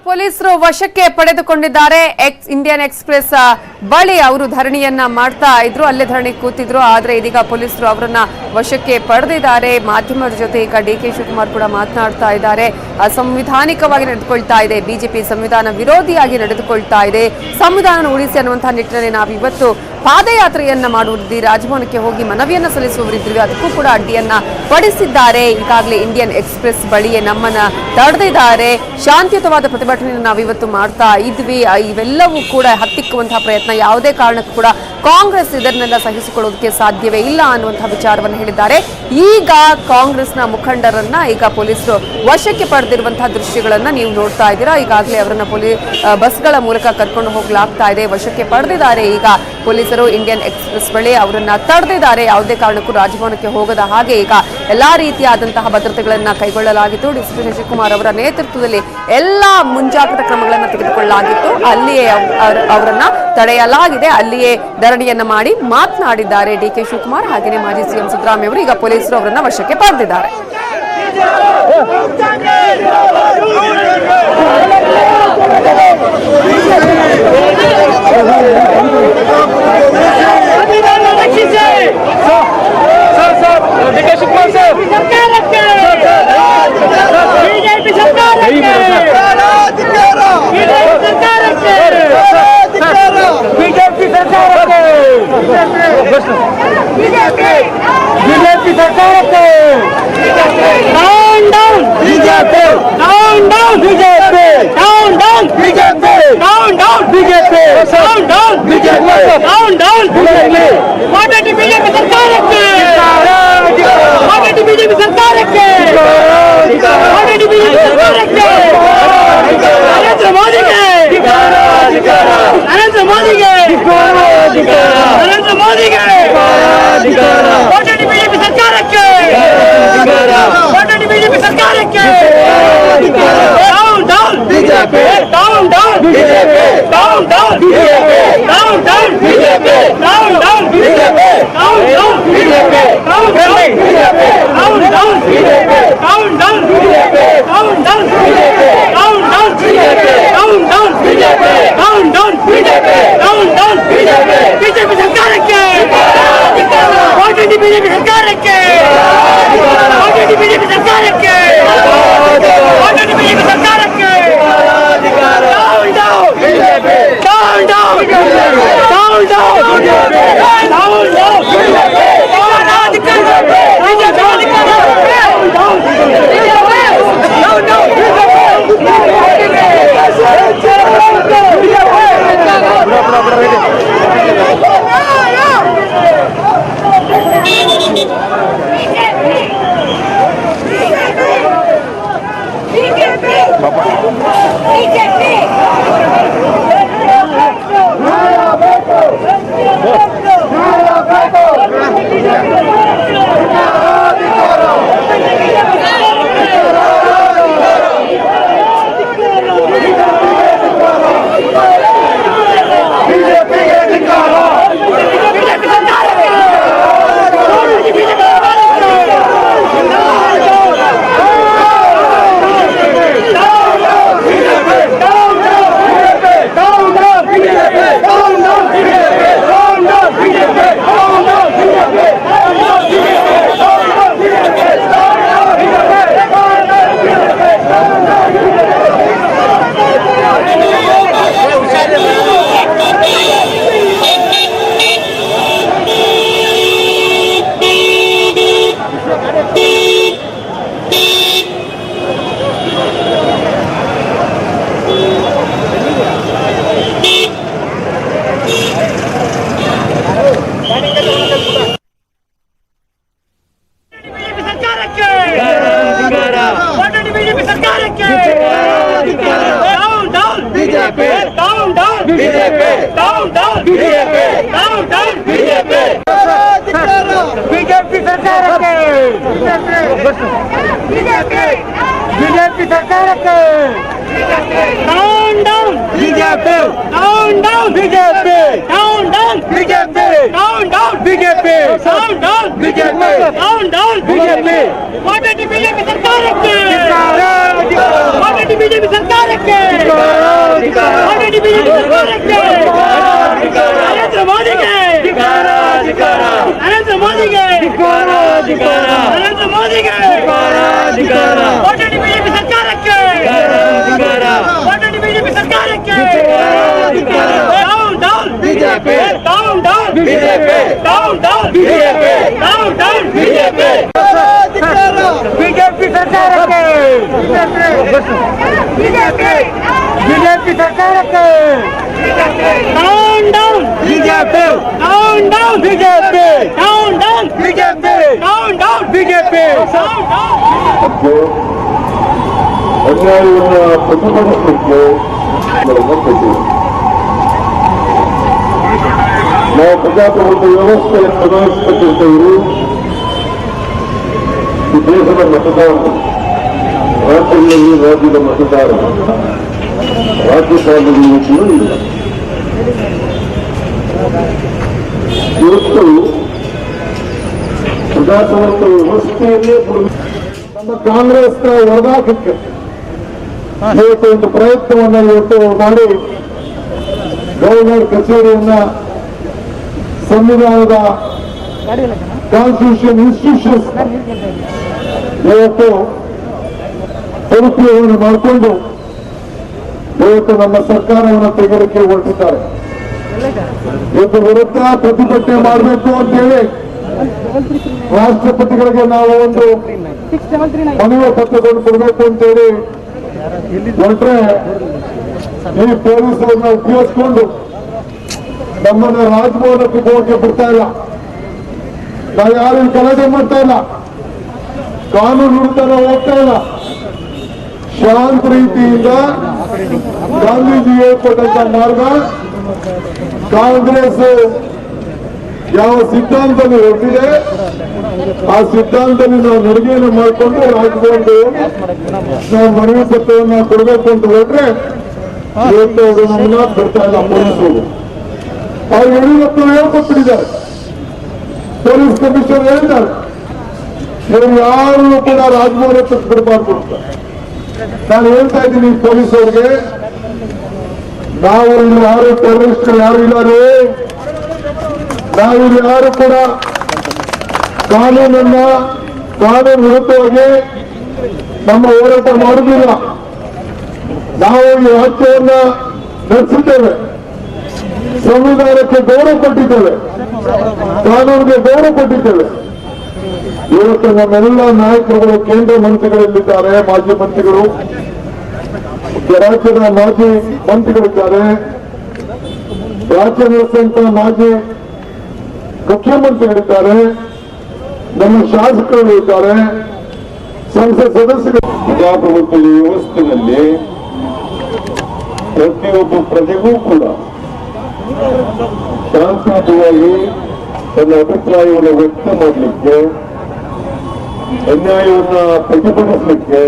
A: ಪೊಲೀಸರು ವಶಕ್ಕೆ ಪಡೆದುಕೊಂಡಿದ್ದಾರೆ. ಇಂಡಿಯನ್ ಎಕ್ಸ್ಪ್ರೆಸ್ ಬಳಿ ಅವರು ಧರಣಿಯನ್ನ ಮಾಡ್ತಾ ಇದ್ರು, ಅಲ್ಲೇ ಧರಣಿ ಕೂತಿದ್ರು. ಆದ್ರೆ ಇದೀಗ ಪೊಲೀಸರು ಅವರನ್ನ ವಶಕ್ಕೆ ಪಡೆದಿದ್ದಾರೆ. ಮಾಧ್ಯಮದ ಜೊತೆ ಈಗ ಡಿ.ಕೆ. ಶಿವಕುಮಾರ್ ಕೂಡ ಮಾತನಾಡ್ತಾ ಇದ್ದಾರೆ. ಅಸಂವಿಧಾನಿಕವಾಗಿ ನಡೆದುಕೊಳ್ತಾ ಇದೆ, ಬಿಜೆಪಿ ಸಂವಿಧಾನ ವಿರೋಧಿಯಾಗಿ ನಡೆದುಕೊಳ್ತಾ ಇದೆ, ಸಂವಿಧಾನ ಉಳಿಸಿ ಅನ್ನುವಂತಹ ನಿಟ್ಟಿನಲ್ಲಿ ನಾವು ಇವತ್ತು ಪಾದಯಾತ್ರೆಯನ್ನ ಮಾಡುವುದಿದ್ವಿ, ರಾಜಭವನಕ್ಕೆ ಹೋಗಿ ಮನವಿಯನ್ನ ಸಲ್ಲಿಸುವವರಿದ್ವಿ, ಅದಕ್ಕೂ ಕೂಡ ಅಡ್ಡಿಯನ್ನ ಪಡಿಸಿದ್ದಾರೆ. ಈಗಾಗಲೇ ಇಂಡಿಯನ್ ಎಕ್ಸ್ಪ್ರೆಸ್ ಬಳಿಯೇ ನಮ್ಮನ್ನ ತಡೆದಿದ್ದಾರೆ. ಶಾಂತಿಯುತವಾದ ಪ್ರತಿಭಟನೆಯನ್ನು ನಾವಿವತ್ತು ಮಾಡ್ತಾ ಇದ್ವಿ. ಇವೆಲ್ಲವೂ ಕೂಡ ಹತ್ತಿಕ್ಕುವಂತಹ ಪ್ರಯತ್ನ, ಯಾವುದೇ ಕಾರಣಕ್ಕೂ ಕೂಡ ಕಾಂಗ್ರೆಸ್ ಇದನ್ನೆಲ್ಲ ಸಹಿಸಿಕೊಳ್ಳೋದಕ್ಕೆ ಸಾಧ್ಯವೇ ಇಲ್ಲ ಅನ್ನುವಂತಹ ವಿಚಾರವನ್ನು ಹೇಳಿದ್ದಾರೆ. ಈಗ ಕಾಂಗ್ರೆಸ್ನ ಮುಖಂಡರನ್ನ ಈಗ ಪೊಲೀಸರು ವಶಕ್ಕೆ ಪಡೆದಿರುವಂತಹ ದೃಶ್ಯಗಳನ್ನ ನೀವು ನೋಡ್ತಾ ಇದ್ದೀರಾ. ಈಗಾಗಲೇ ಅವರನ್ನ ಬಸ್ಗಳ ಮೂಲಕ ಕರ್ಕೊಂಡು ಹೋಗಲಾಗ್ತಾ ಇದೆ, ವಶಕ್ಕೆ ಪಡೆದಿದ್ದಾರೆ. ಈಗ ಪೊಲೀಸರು ಇಂಡಿಯನ್ ಎಕ್ಸ್ಪ್ರೆಸ್ ಬಳಿ ಅವರನ್ನ ತಡೆದಿದ್ದಾರೆ. ಯಾವುದೇ ಕಾರಣಕ್ಕೂ ರಾಜಭವನಕ್ಕೆ ಹೋಗದ ಹಾಗೆ ಈಗ ಎಲ್ಲಾ ರೀತಿಯಾದಂತಹ ಭದ್ರತೆಗಳನ್ನ ಕೈಗೊಳ್ಳಲಾಗಿತ್ತು. ಡಿ. ಶಿವಕುಮಾರ್ ಅವರ ನೇತೃತ್ವದಲ್ಲಿ ಎಲ್ಲಾ ಮುಂಜಾಗ್ರತಾ ಕ್ರಮಗಳನ್ನು ತೆಗೆದುಕೊಳ್ಳಲಾಗಿತ್ತು. ಅಲ್ಲಿಯೇ ಅವರನ್ನ ತಡೆಯಲಾಗಿದೆ. ಅಲ್ಲಿಯೇ ಧರಣಿಯನ್ನ ಮಾಡಿ ಮಾತನಾಡಿದ್ದಾರೆ ಡಿ.ಕೆ. ಶಿವಕುಮಾರ್. ಹಾಗೆಯೇ ಮಾಜಿ ಸಿಎಂ ಸಿದ್ದರಾಮಯ್ಯ ಅವರು ಈಗ ಪೊಲೀಸರು ಅವರನ್ನ ವಶಕ್ಕೆ ಪಡೆದಿದ್ದಾರೆ.
B: ಬಿಜೆಪಿ ಸರ್ಕಾರಕ್ಕೆ down down BJP down down BJP down down BJP down down BJP down down BJP down down BJP ಮಾತಾಡಿ ಬಿಜೆಪಿ ಸರ್ಕಾರಕ್ಕೆ ಮಾತಾಡಿ ಬಿಜೆಪಿ ಸರ್ಕಾರಕ್ಕೆ ಮಾತಾಡಿ ಬಿಜೆಪಿ ಸರ್ಕಾರಕ್ಕೆ ನರೇಂದ್ರ ಮೋದಿಗೆ ನರೇಂದ್ರ ಮೋದಿಗೆ ನರೇಂದ್ರ ಮೋದಿಗೆ ಮಾತಾಡಿ ಬಿಜೆಪಿ ಸರ್ಕಾರಕ್ಕೆ ಮಾತಾಡಿ ಬಿಜೆಪಿ ಸರ್ಕಾರಕ್ಕೆ down down BJP down down BJP down down BJP down down BJP down down BJP down down BJP down BJP ಸರ್ಕಾರಕ್ಕೆ ಬಿಜೆಪಿ ಸರ್ಕಾರಕ್ಕೆ ಬಿಜೆಪಿ ಸರ್ಕಾರಕ್ಕೆ ಬಿಜೆಪಿ ಸರ್ಕಾರಕ್ಕೆ down down BJP down down BJP down down BJP down down BJP down down BJP down down BJP ವಾಟೆಟಿ BJP ಸರ್ಕಾರಕ್ಕೆ ವಾಟೆಟಿ BJP ಸರ್ಕಾರಕ್ಕೆ ವಾಟೆಟಿ BJP ಸರ್ಕಾರಕ್ಕೆ ನರೇಂದ್ರ ಮೋದಿಗೆ ನರೇಂದ್ರ ಮೋದಿಗೆ ನರೇಂದ್ರ ಮೋದಿಗೆ ವಾಟೆಟಿ ಬಿಜೆಪಿ ಸರ್ಕಾರಕ್ಕೆ ವಾಟೆಟಿ ಬಿಜೆಪಿ ಸರ್ಕಾರಕ್ಕೆ down down BJP down down BJP down down BJP down down BJP BJP ಸರ್ಕಾರಕ್ಕೆ ಬಿಜೆಪಿ ಸರ್ಕಾರಕ್ಕೆ down down BJP down down BJP down down BJP down down BJP
D: ಅನ್ಯಾಯವನ್ನು ಪ್ರತಿಭಟಿಸಲಿಕ್ಕೆ ನಾವು ಪ್ರಜಾಪ್ರಭುತ್ವ ವ್ಯವಸ್ಥೆಯನ್ನು ಬದಲಿಸಬೇಕಿರ್ತವರು ಈ ದೇಶದ ಮತದಾರರು, ರಾಜ್ಯಗಳಲ್ಲಿ ರಾಜ್ಯದ ಮತದಾರರು, ರಾಜ್ಯ ಕಾಲುವೆಯೂ ಇಲ್ಲ. ಇವತ್ತು ಪ್ರಜಾಪ್ರಭುತ್ವ ವ್ಯವಸ್ಥೆಯಲ್ಲೇ ನಮ್ಮ ಕಾಂಗ್ರೆಸ್ನ ಹೊರದಾಕಕ್ಕೆ ಇವತ್ತು ಒಂದು ಪ್ರಯತ್ನವನ್ನ ಇವತ್ತು ಮಾಡಿ ಗವರ್ನರ್ ಕಚೇರಿಯನ್ನ ಸಂವಿಧಾನದ ಕಾನ್ಸ್ಟಿಟ್ಯೂಷನ್ ಇನ್ಸ್ಟಿಟ್ಯೂಷನ್ಸ್ ಇವತ್ತು ಸದುಪಯೋಗವನ್ನು ಮಾಡಿಕೊಂಡು ಇವತ್ತು ನಮ್ಮ ಸರ್ಕಾರವನ್ನು ತೆಗೆದಕ್ಕೆ ಹೊರಟಿದ್ದಾರೆ. ಇವತ್ತು ವಿರುದ್ಧ ಪ್ರತಿಭಟನೆ ಮಾಡಬೇಕು ಅಂತೇಳಿ ರಾಷ್ಟ್ರಪತಿಗಳಿಗೆ ನಾವು ಒಂದು ಮನವಿ ಪತ್ರವನ್ನು ಕೊಡಬೇಕು ಅಂತೇಳಿ ಹೊರಟ್ರೆ ಈ ಪೊಲೀಸರನ್ನ ಉಪಯೋಗಿಸಿಕೊಂಡು ನಮ್ಮನ್ನ ರಾಜಭವನಕ್ಕೆ ಹೋಗಕ್ಕೆ ಬಿಡ್ತಾ ಇಲ್ಲ. ನಾವು ಯಾರು ಗಲಾಟೆ ಮಾಡ್ತಾ ಇಲ್ಲ, ಕಾನೂನು ವಿರುದ್ಧ ಹೋಗ್ತಾ ಇಲ್ಲ. ಶಾಂತ ರೀತಿಯಿಂದ ಗಾಂಧೀಜಿ ಹೇಳ್ಕೊಟ್ಟಂತ ಮಾರ್ಗ ಕಾಂಗ್ರೆಸ್ ಯಾವ ಸಿದ್ಧಾಂತದಲ್ಲಿ ಹೊರಟಿದೆ ಆ ಸಿದ್ಧಾಂತದಲ್ಲಿ ನಾವು ನಡಿಗೆಯನ್ನು ಮಾಡಿಕೊಂಡು ರಾಜಭವನಕ್ಕೆ ಹೋಗಿ ನಾವು ಮನವಿ ಪತ್ರವನ್ನು ಕೊಡಬೇಕು ಅಂತ ಹೊರಟ್ರೆ ಇವತ್ತು ಅವರು ನಮ್ಮನ್ನ ಬರ್ತಾ ಇಲ್ಲ ಪೊಲೀಸರು. ಅವ್ರು ಯಡಿಯೂರಪ್ಪ ಹೇಳ್ಕೊಟ್ಟಿದ್ದಾರೆ, ಪೊಲೀಸ್ ಕಮಿಷನರ್ ಹೇಳಿದ್ದಾರೆ, ಇವರು ಯಾರು ಕೂಡ ರಾಜಭವನಕ್ಕೆ ಬಿಡಬಾರ್ದು ಅಂತ. ನಾನು ಹೇಳ್ತಾ ಇದ್ದೀನಿ ಪೊಲೀಸ್ ಅವ್ರಿಗೆ, ನಾವು ಇಲ್ಲಿ ಯಾರು ಟೆರರಿಸ್ಟ್ ಯಾರು ಇದ್ದಾರೆ, ನಾವು ಯಾರು ಕೂಡ ಕಾನೂನು ವಿರುದ್ಧವಾಗಿ ನಮ್ಮ ಹೋರಾಟ ಮಾಡುವುದಿಲ್ಲ. ನಾವು ಈ ರಾಜ್ಯವನ್ನ ನಡೆಸಿದ್ದೇವೆ, ಸಂವಿಧಾನಕ್ಕೆ ಗೌರವ ಕೊಟ್ಟಿದ್ದೇವೆ, ಕಾನೂನಿಗೆ ಗೌರವ ಕೊಟ್ಟಿದ್ದೇವೆ. ಇವತ್ತು ನಮ್ಮೆಲ್ಲ ನಾಯಕರುಗಳು ಕೇಂದ್ರ ಮಂತ್ರಿಗಳಲ್ಲಿದ್ದಾರೆ, ಮಾಜಿ ಮಂತ್ರಿಗಳು, ರಾಜ್ಯದ ಮಾಜಿ ಮಂತ್ರಿಗಳಿದ್ದಾರೆ, ರಾಜ್ಯ ನಡೆಸಿದಂತ ಮಾಜಿ ಮುಖ್ಯಮಂತ್ರಿಗಳಿದ್ದಾರೆ, ನಮ್ಮ ಶಾಸಕರು ಇದ್ದಾರೆ, ಸಂಸತ್ ಸದಸ್ಯರು. ಪ್ರಜಾಪ್ರಭುತ್ವ ವ್ಯವಸ್ಥೆಯಲ್ಲಿ ಪ್ರತಿಯೊಬ್ಬ ಪ್ರಜೆಗೂ ಕೂಡ ಶಾಂತಿಯುತವಾಗಿ ತನ್ನ ಅಭಿಪ್ರಾಯವನ್ನು ವ್ಯಕ್ತ ಮಾಡಲಿಕ್ಕೆ, ಅನ್ಯಾಯವನ್ನ ಪ್ರತಿಭಟಿಸಲಿಕ್ಕೆ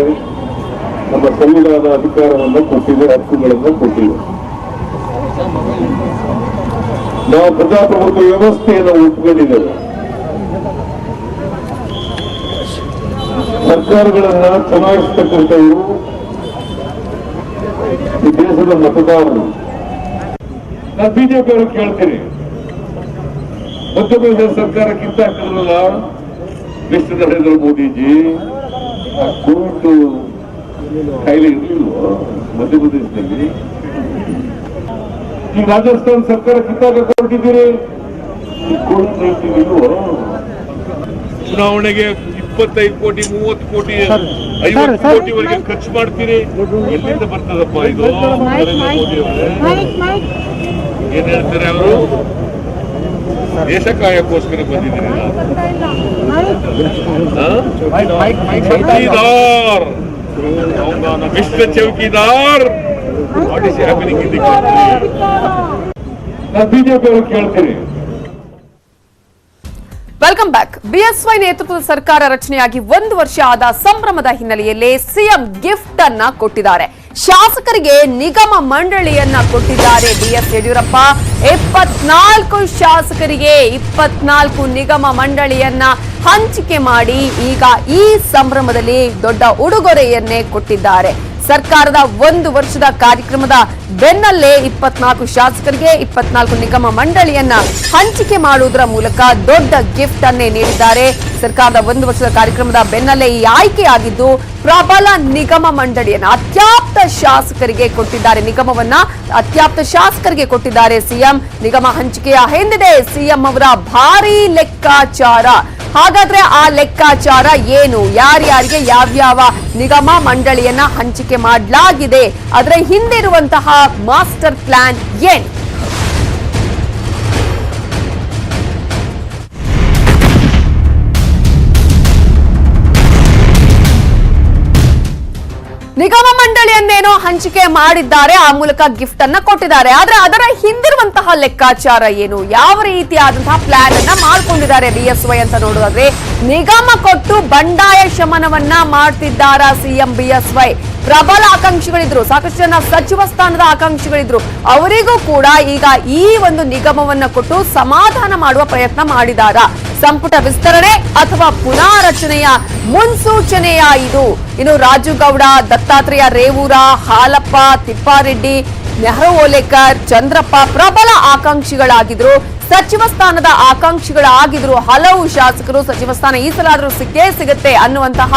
D: ನಮ್ಮ ಸಂವಿಧಾನ ಅಧಿಕಾರವನ್ನು ಕೊಟ್ಟಿದೆ, ಹಕ್ಕುಗಳನ್ನು ಕೊಟ್ಟಿದೆ. ನಾವು ಪ್ರಜಾಪ್ರಭುತ್ವ ವ್ಯವಸ್ಥೆಯನ್ನು ಒಪ್ಪಿಕೊಂಡಿದ್ದೇವೆ. ಸರ್ಕಾರಗಳನ್ನ ಚಲಾಯಿಸತಕ್ಕಂಥವರು ಈ ದೇಶದ ಮತದಾರರು. ನಾನು ಬಿಜೆಪಿ ಅವರು ಕೇಳ್ತೀನಿ, ಮಧ್ಯಪ್ರದೇಶ ಸರ್ಕಾರ ಕಿತ್ತಾಕಿದ್ರಲ್ಲ ಮಿಸ್ಟರ್ ನರೇಂದ್ರ ಮೋದಿಜಿ, ಆ ಕೋರ್ಟ್ ಕಾಯಿಲೆ ಇರಲಿಲ್ವೋ ಮಧ್ಯಪ್ರದೇಶದಲ್ಲಿ? ಈ ರಾಜಸ್ಥಾನ ಸರ್ಕಾರ ಕಿತ್ತಾಕ ಹೊರಟಿದ್ದೀರಿ, ಕೋರ್ಟ್ ಇಲ್ವೋ?
F: ಚುನಾವಣೆಗೆ 25 ಕೋಟಿ 30 ಕೋಟಿ 50 ಕೋಟಿವರೆಗೆ ಖರ್ಚು ಮಾಡ್ತೀರಿ. ಎಲ್ಲಿಂದ ಬರ್ತದಪ್ಪ ಇದು? ನರೇಂದ್ರ ಮೋದಿ ಅವರೇ ಏನ್ ಹೇಳ್ತಾರೆ ಅವರು? ದೇಶ ಕಾಯಕ್ಕೋಸ್ಕರ ಬಂದಿದ್ದೀರಿ. Chowkidar, mister chowkidar, what is happening in the country?
D: ನಾನು ಬಿಜೆಪಿ ಅವರು ಕೇಳ್ತೀನಿ.
A: Welcome back. ಬಿಎಸ್ವೈ ನೇತೃತ್ವದ ಸರ್ಕಾರ ರಚನೆಯಾಗಿ 1 ವರ್ಷ ಆದ ಸಂಭ್ರಮದ ಹಿನ್ನೆಲೆಯಲ್ಲಿ ಸಿಎಂ ಗಿಫ್ಟ್ ಅನ್ನ ಕೊಟ್ಟಿದ್ದಾರೆ. ಶಾಸಕರಿಗೆ ನಿಗಮ ಮಂಡಳಿಯನ್ನ ಕೊಟ್ಟಿದ್ದಾರೆ ಬಿಎಸ್ ಯಡಿಯೂರಪ್ಪ. 24 ಶಾಸಕರಿಗೆ 24 ನಿಗಮ ಮಂಡಳಿಯನ್ನ ಹಂಚಿಕೆ ಮಾಡಿ ಈಗ ಈ ಸಂಭ್ರಮದಲ್ಲಿ ದೊಡ್ಡ ಉಡುಗೊರೆಯನ್ನೇ ಕೊಟ್ಟಿದ್ದಾರೆ. ಸರ್ಕಾರದ 1 ವರ್ಷದ ಕಾರ್ಯಕ್ರಮದ ಬೆನ್ನಲ್ಲೇ 24 ಶಾಸಕರಿಗೆ 24 ನಿಗಮ ಮಂಡಳಿಯನ್ನ ಹಂಚಿಕೆ ಮಾಡುವುದರ ಮೂಲಕ ದೊಡ್ಡ ಗಿಫ್ಟ್ ಅನ್ನೇ ನೀಡಿದ್ದಾರೆ. ಸರ್ಕಾರದ 1 ವರ್ಷದ ಕಾರ್ಯಕ್ರಮದ ಬೆನ್ನಲ್ಲೇ ಈ ಆಯ್ಕೆಯಾಗಿದ್ದು ಪ್ರಬಲ ನಿಗಮ ಮಂಡಳಿಯನ್ನ ಅತ್ಯಾಪ್ತ ಶಾಸಕರಿಗೆ ಕೊಟ್ಟಿದ್ದಾರೆ. ನಿಗಮವನ್ನ ಅತ್ಯಾಪ್ತ ಶಾಸಕರಿಗೆ ಕೊಟ್ಟಿದ್ದಾರೆ ಸಿಎಂ. ನಿಗಮ ಹಂಚಿಕೆಯ ಹಿಂದಿದೆ ಸಿಎಂ ಅವರ ಭಾರೀ ಲೆಕ್ಕಾಚಾರ. ಹಾಗಾದ್ರೆ ಆ ಲೆಕ್ಕಾಚಾರ ಏನು? ಯಾರ್ಯಾರಿಗೆ ಯಾವ್ಯಾವ ನಿಗಮ ಮಂಡಳಿಯನ್ನ ಹಂಚಿಕೆ ಮಾಡಲಾಗಿದೆ? ಅದರ ಹಿಂದಿರುವಂತಹ ಮಾಸ್ಟರ್ ಪ್ಲಾನ್ ಏನು? ನಿಗಮ ಮಂಡಳಿಯನ್ನೇನೋ ಹಂಚಿಕೆ ಮಾಡಿದ್ದಾರೆ, ಆ ಮೂಲಕ ಗಿಫ್ಟ್ ಅನ್ನ ಕೊಟ್ಟಿದ್ದಾರೆ. ಆದ್ರೆ ಅದರ ಹಿಂದಿರುವಂತಹ ಲೆಕ್ಕಾಚಾರ ಏನು? ಯಾವ ರೀತಿಯಾದಂತಹ ಪ್ಲಾನ್ ಅನ್ನ ಮಾಡ್ಕೊಂಡಿದ್ದಾರೆ ಬಿಎಸ್ವೈ ಅಂತ ನೋಡೋದಾದ್ರೆ, ನಿಗಮ ಕೊಟ್ಟು ಬಂಡಾಯ ಶಮನವನ್ನ ಮಾಡ್ತಿದ್ದಾರ ಸಿಎಂ ಬಿಎಸ್ವೈ. ಪ್ರಬಲ ಆಕಾಂಕ್ಷಿಗಳಿದ್ರು, ಸಾಕಷ್ಟು ಜನ ಸಚಿವ ಸ್ಥಾನದ ಆಕಾಂಕ್ಷಿಗಳಿದ್ರು, ಅವರಿಗೂ ಕೂಡ ಈಗ ಈ ಒಂದು ನಿಗಮವನ್ನ ಕೊಟ್ಟು ಸಮಾಧಾನ ಮಾಡುವ ಪ್ರಯತ್ನ ಮಾಡಿದಾರ. ಸಂಪುಟ ವಿಸ್ತರಣೆ ಅಥವಾ ಪುನಾರಚನೆಯ ಮುನ್ಸೂಚನೆಯ ಇದು. ಇನ್ನು ರಾಜು ಗೌಡ, ದತ್ತಾತ್ರೇಯ ರೇವೂರ, ಹಾಲಪ್ಪ, ತಿಪ್ಪಾರೆಡ್ಡಿ, ನೆಹರು ಓಲೇಕರ್, ಚಂದ್ರಪ್ಪ ಪ್ರಬಲ ಆಕಾಂಕ್ಷಿಗಳಾಗಿದ್ರು, ಸಚಿವ ಸ್ಥಾನದ ಆಕಾಂಕ್ಷಿಗಳಾಗಿದ್ರು. ಹಲವು ಶಾಸಕರು ಸಚಿವ ಸ್ಥಾನ ಈ ಸಲ ಆದ್ರೂ ಸಿಕ್ಕೇ ಸಿಗುತ್ತೆ ಅನ್ನುವಂತಹ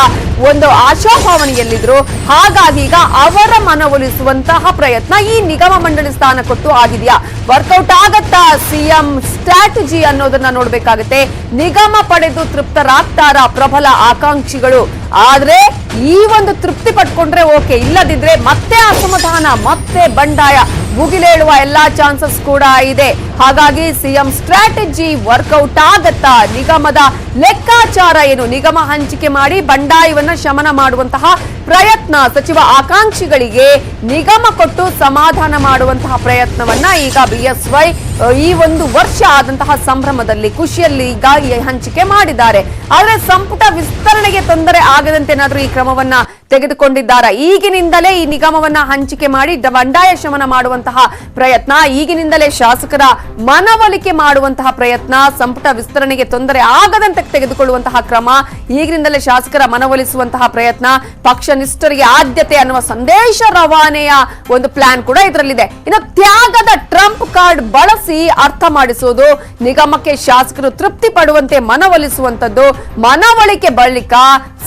A: ಒಂದು ಆಶಾಭಾವನೆಯಲ್ಲಿದ್ರು. ಹಾಗಾಗಿ ಈಗ ಅವರ ಮನವೊಲಿಸುವಂತಹ ಪ್ರಯತ್ನ ಈ ನಿಗಮ ಮಂಡಳಿ ಸ್ಥಾನ ಕೊಟ್ಟು ಆಗಿದೆಯಾ? ವರ್ಕೌಟ್ ಆಗತ್ತಾ ಸಿಎಂ ಸ್ಟ್ರಾಟಜಿ ಅನ್ನೋದನ್ನ ನೋಡ್ಬೇಕಾಗತ್ತೆ. ನಿಗಮ ಪಡೆದು ತೃಪ್ತರಾಗ್ತಾರ ಪ್ರಬಲ ಆಕಾಂಕ್ಷಿಗಳು? ಆದ್ರೆ ಈ ಒಂದು ತೃಪ್ತಿ ಪಟ್ಕೊಂಡ್ರೆ ಓಕೆ, ಇಲ್ಲದಿದ್ರೆ ಮತ್ತೆ ಅಸಮಾಧಾನ, ಮತ್ತೆ ಬಂಡಾಯ ಮುಗಿಲೇಳುವ ಎಲ್ಲಾ ಚಾನ್ಸಸ್ ಕೂಡ ಇದೆ. ಹಾಗಾಗಿ ಸಿಎಂ ಸ್ಟ್ರಾಟಜಿ ವರ್ಕೌಟ್ ಆಗತ್ತಾ? ನಿಗಮದ ಲೆಕ್ಕಾಚಾರ ಏನು? ನಿಗಮ ಹಂಚಿಕೆ ಮಾಡಿ ಬಂಡಾಯವನ್ನ ಶಮನ ಮಾಡುವಂತಹ ಪ್ರಯತ್ನ, ಸಚಿವ ಆಕಾಂಕ್ಷಿಗಳಿಗೆ ನಿಗಮ ಕೊಟ್ಟು ಸಮಾಧಾನ ಮಾಡುವಂತಹ ಪ್ರಯತ್ನವನ್ನ ಈಗ ಬಿಎಸ್ವೈ ಈ 1 ವರ್ಷ ಆದಂತಹ ಸಂಭ್ರಮದಲ್ಲಿ ಖುಷಿಯಲ್ಲಿ ಈಗ ಹಂಚಿಕೆ ಮಾಡಿದ್ದಾರೆ. ಆದ್ರೆ ಸಂಪುಟ ವಿಸ್ತರಣೆಗೆ ತೊಂದರೆ ಆಗದಂತೆ ಏನಾದ್ರೂ ಈ ಕ್ರಮವನ್ನ ತೆಗೆದುಕೊಂಡಿದ್ದಾರ? ಈಗಿನಿಂದಲೇ ಈ ನಿಗಮವನ್ನ ಹಂಚಿಕೆ ಮಾಡಿ ಬಂಡಾಯ ಶಮನ ಮಾಡುವಂತಹ ಪ್ರಯತ್ನ, ಈಗಿನಿಂದಲೇ ಶಾಸಕರ ಮನವೊಲಿಕೆ ಮಾಡುವಂತಹ ಪ್ರಯತ್ನ, ಸಂಪುಟ ವಿಸ್ತರಣೆಗೆ ತೊಂದರೆ ಆಗದಂತೆ ತೆಗೆದುಕೊಳ್ಳುವಂತಹ ಕ್ರಮ, ಈಗಿನಿಂದಲೇ ಶಾಸಕರ ಮನವೊಲಿಸುವಂತಹ ಪ್ರಯತ್ನ, ಪಕ್ಷ ನಿಷ್ಠರಿಗೆ ಆದ್ಯತೆ ಅನ್ನುವ ಸಂದೇಶ ರವಾನೆಯ ಒಂದು ಪ್ಲಾನ್ ಕೂಡ ಇದರಲ್ಲಿದೆ. ಇನ್ನು ತ್ಯಾಗದ ಟ್ರಂಪ್ ಕಾರ್ಡ್ ಬಳಸಿ ಅರ್ಥ ಮಾಡಿಸುವುದು, ನಿಗಮಕ್ಕೆ ಶಾಸಕರು ತೃಪ್ತಿ ಪಡುವಂತೆ ಮನವೊಲಿಸುವಂತದ್ದು, ಮನವೊಲಿಕೆ ಬಳಿಕ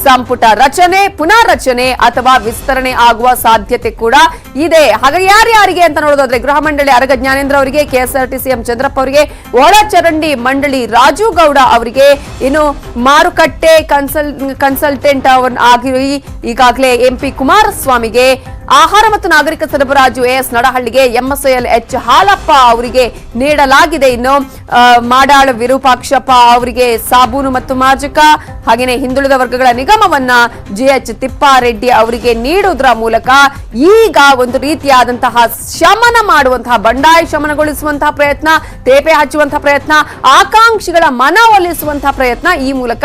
A: ಸಂಪುಟ ರಚನೆ, ಪುನಾರಚನೆ ಅಥವಾ ವಿಸ್ತರಣೆ ಆಗುವ ಸಾಧ್ಯತೆ ಕೂಡ ಇದೆ. ಹಾಗಾಗಿ ಯಾರ್ಯಾರಿಗೆ ಅಂತ ನೋಡೋದಾದ್ರೆ ಗೃಹ ಮಂಡಳಿ ಅರಗ ಜ್ಞಾನೇಂದ್ರ ಅವರಿಗೆ, ಕೆಎಸ್ಆರ್ಟಿಸಿ ಎಂ ಚಂದ್ರಪ್ಪ ಅವರಿಗೆ, ಒಳಚರಂಡಿ ಮಂಡಳಿ ರಾಜು ಗೌಡ ಅವರಿಗೆ, ಇನ್ನು ಮಾರುಕಟ್ಟೆ ಕನ್ಸಲ್ಟೆಂಟ್ ಆಗಿ ಈಗಾಗಲೇ ಎಂಪಿ ಕುಮಾರಸ್ವಾಮಿಗೆ, ಆಹಾರ ಮತ್ತು ನಾಗರಿಕ ಸರಬರಾಜು ಎಎಸ್ ನಡಹಳ್ಳಿಗೆ, ಎಂಎಸ್ಎಲ್ ಎಚ್ ಹಾಲಪ್ಪ ಅವರಿಗೆ ನೀಡಲಾಗಿದೆ. ಇನ್ನು ಮಾಡಾಳ ವಿರೂಪಾಕ್ಷಪ್ಪ ಅವರಿಗೆ ಸಾಬೂನು ಮತ್ತು ಮಾರ್ಜಕ, ಹಾಗೆಯೇ ಹಿಂದುಳಿದ ವರ್ಗಗಳ ನಿಗಮವನ್ನ ಜಿಎಚ್ ತಿಪ್ಪಾರೆಡ್ಡಿ ಅವರಿಗೆ ನೀಡುವುದರ ಮೂಲಕ ಈಗ ಒಂದು ರೀತಿಯಾದಂತಹ ಶಮನ ಮಾಡುವಂತಹ, ಬಂಡಾಯ ಶಮನಗೊಳಿಸುವಂತಹ ಪ್ರಯತ್ನ, ತೇಪೆ ಹಚ್ಚುವಂತಹ ಪ್ರಯತ್ನ, ಆಕಾಂಕ್ಷಿಗಳ ಮನವೊಲಿಸುವಂತಹ ಪ್ರಯತ್ನ ಈ ಮೂಲಕ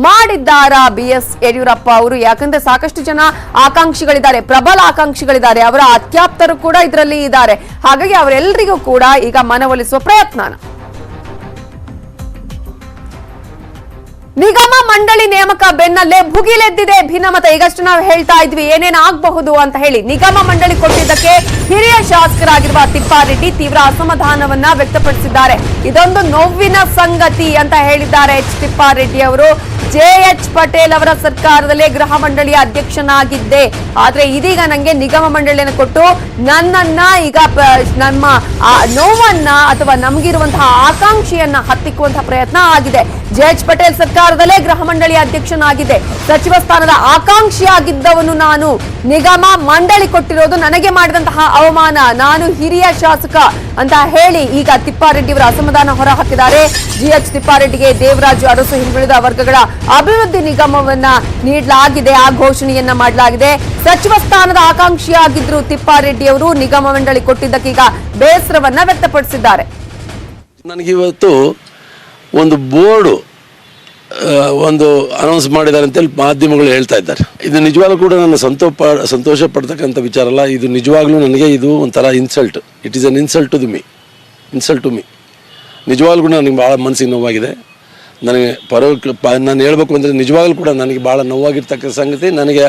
A: ಮಾಡಿದ್ದಾರಾ ಬಿಎಸ್ ಯಡಿಯೂರಪ್ಪ ಅವರು. ಯಾಕಂದ್ರೆ ಸಾಕಷ್ಟು ಜನ ಆಕಾಂಕ್ಷಿಗಳಿದ್ದಾರೆ, ಪ್ರಬಲ ಆಕಾಂಕ್ಷಿಗಳಿದ್ದಾರೆ, ಅವರ ಅತ್ಯಾಪ್ತರು ಕೂಡ ಇದರಲ್ಲಿ ಇದ್ದಾರೆ. ಹಾಗಾಗಿ ಅವರೆಲ್ಲರಿಗೂ ಕೂಡ ಈಗ ಮನವೊಲಿಸುವ ಪ್ರಯತ್ನ. ನಿಗಮ ಮಂಡಳಿ ನೇಮಕ ಬೆನ್ನಲ್ಲೇ ಭುಗಿಲೆದ್ದಿದೆ ಭಿನ್ನಮತ. ಈಗಷ್ಟು ನಾವು ಹೇಳ್ತಾ ಇದ್ವಿ ಏನೇನು ಆಗಬಹುದು ಅಂತ ಹೇಳಿ. ನಿಗಮ ಮಂಡಳಿ ಕೊಟ್ಟಿದ್ದಕ್ಕೆ ಹಿರಿಯ ಶಾಸಕರಾಗಿರುವ ತಿಪ್ಪಾರೆಡ್ಡಿ ತೀವ್ರ ಅಸಮಾಧಾನವನ್ನ ವ್ಯಕ್ತಪಡಿಸಿದ್ದಾರೆ. ಇದೊಂದು ನೋವಿನ ಸಂಗತಿ ಅಂತ ಹೇಳಿದ್ದಾರೆ ಎಚ್ ತಿಪ್ಪಾರೆಡ್ಡಿ ಅವರು. ಜೆಎಚ್ ಪಟೇಲ್ ಅವರ ಸರ್ಕಾರದಲ್ಲೇ ಗೃಹ ಮಂಡಳಿಯ ಅಧ್ಯಕ್ಷನಾಗಿದ್ದೆ, ಆದ್ರೆ ಇದೀಗ ನಂಗೆ ನಿಗಮ ಮಂಡಳಿಯನ್ನು ಕೊಟ್ಟು ನನ್ನನ್ನ ಈಗ ನಮ್ಮ ನೋವನ್ನ ಅಥವಾ ನಮಗಿರುವಂತಹ ಆಕಾಂಕ್ಷೆಯನ್ನ ಹತ್ತಿಕ್ಕುವಂತಹ ಪ್ರಯತ್ನ ಆಗಿದೆ. ಜೆಎಚ್ ಪಟೇಲ್ ಸರ್ಕಾರದಲ್ಲೇ ಗೃಹ ಮಂಡಳಿಯ ಅಧ್ಯಕ್ಷನಾಗಿದೆ, ಸಚಿವ ಸ್ಥಾನದ ಆಕಾಂಕ್ಷಿಯಾಗಿದ್ದವನು ನಾನು. ನಿಗಮ ಮಂಡಳಿ ಕೊಟ್ಟಿರೋದು ನನಗೆ ಮಾಡಿದಂತಹ ಅವಮಾನ, ನಾನು ಹಿರಿಯ ಶಾಸಕ ಅಂತ ಹೇಳಿ ಈಗ ತಿಪ್ಪಾರೆಡ್ಡಿ ಅವರ ಅಸಮಾಧಾನ ಹೊರಹಾಕಿದ್ದಾರೆ. ಜಿಎಚ್ ತಿಪ್ಪಾರೆಡ್ಡಿಗೆ ದೇವರಾಜು ಅರಸು ಹಿಂದುಳಿದ ವರ್ಗಗಳ ಅಭಿವೃದ್ಧಿ ನಿಗಮವನ್ನ ನೀಡಲಾಗಿದೆ, ಆ ಘೋಷಣೆಯನ್ನ ಮಾಡಲಾಗಿದೆ. ಸಚಿವ ಸ್ಥಾನದ ಆಕಾಂಕ್ಷಿಯಾಗಿದ್ರು ತಿಪ್ಪಾರೆಡ್ಡಿ ಅವರು, ನಿಗಮ ಮಂಡಳಿ ಕೊಟ್ಟಿದ್ದಕ್ಕೆ ಈಗ ಬೇಸರವನ್ನ ವ್ಯಕ್ತಪಡಿಸಿದ್ದಾರೆ.
G: ನನಗಿವತ್ತು ಒಂದು ಬೋರ್ಡು ಒಂದು ಅನೌನ್ಸ್ ಮಾಡಿದ್ದಾರೆ ಅಂತೇಳಿ ಮಾಧ್ಯಮಗಳು ಹೇಳ್ತಾ ಇದ್ದಾರೆ. ಇದು ನಿಜವಾಗ್ಲೂ ಕೂಡ ನನ್ನ ಸಂತೋಷ ಪಡ್ತಕ್ಕಂಥ ವಿಚಾರ ಅಲ್ಲ. ಇದು ನಿಜವಾಗ್ಲೂ ನನಗೆ ಇದು ಒಂಥರ insult. It is an insult to me. ನಿಜವಾಗ್ಲೂ ಕೂಡ ನನಗೆ ಭಾಳ ಮನಸ್ಸಿಗೆ ನೋವಾಗಿದೆ. ನನಗೆ ನಾನು ಹೇಳ್ಬೇಕು ಅಂದರೆ ನಿಜವಾಗ್ಲೂ ಕೂಡ ನನಗೆ ಭಾಳ ನೋವಾಗಿರ್ತಕ್ಕಂಥ ಸಂಗತಿ. ನನಗೆ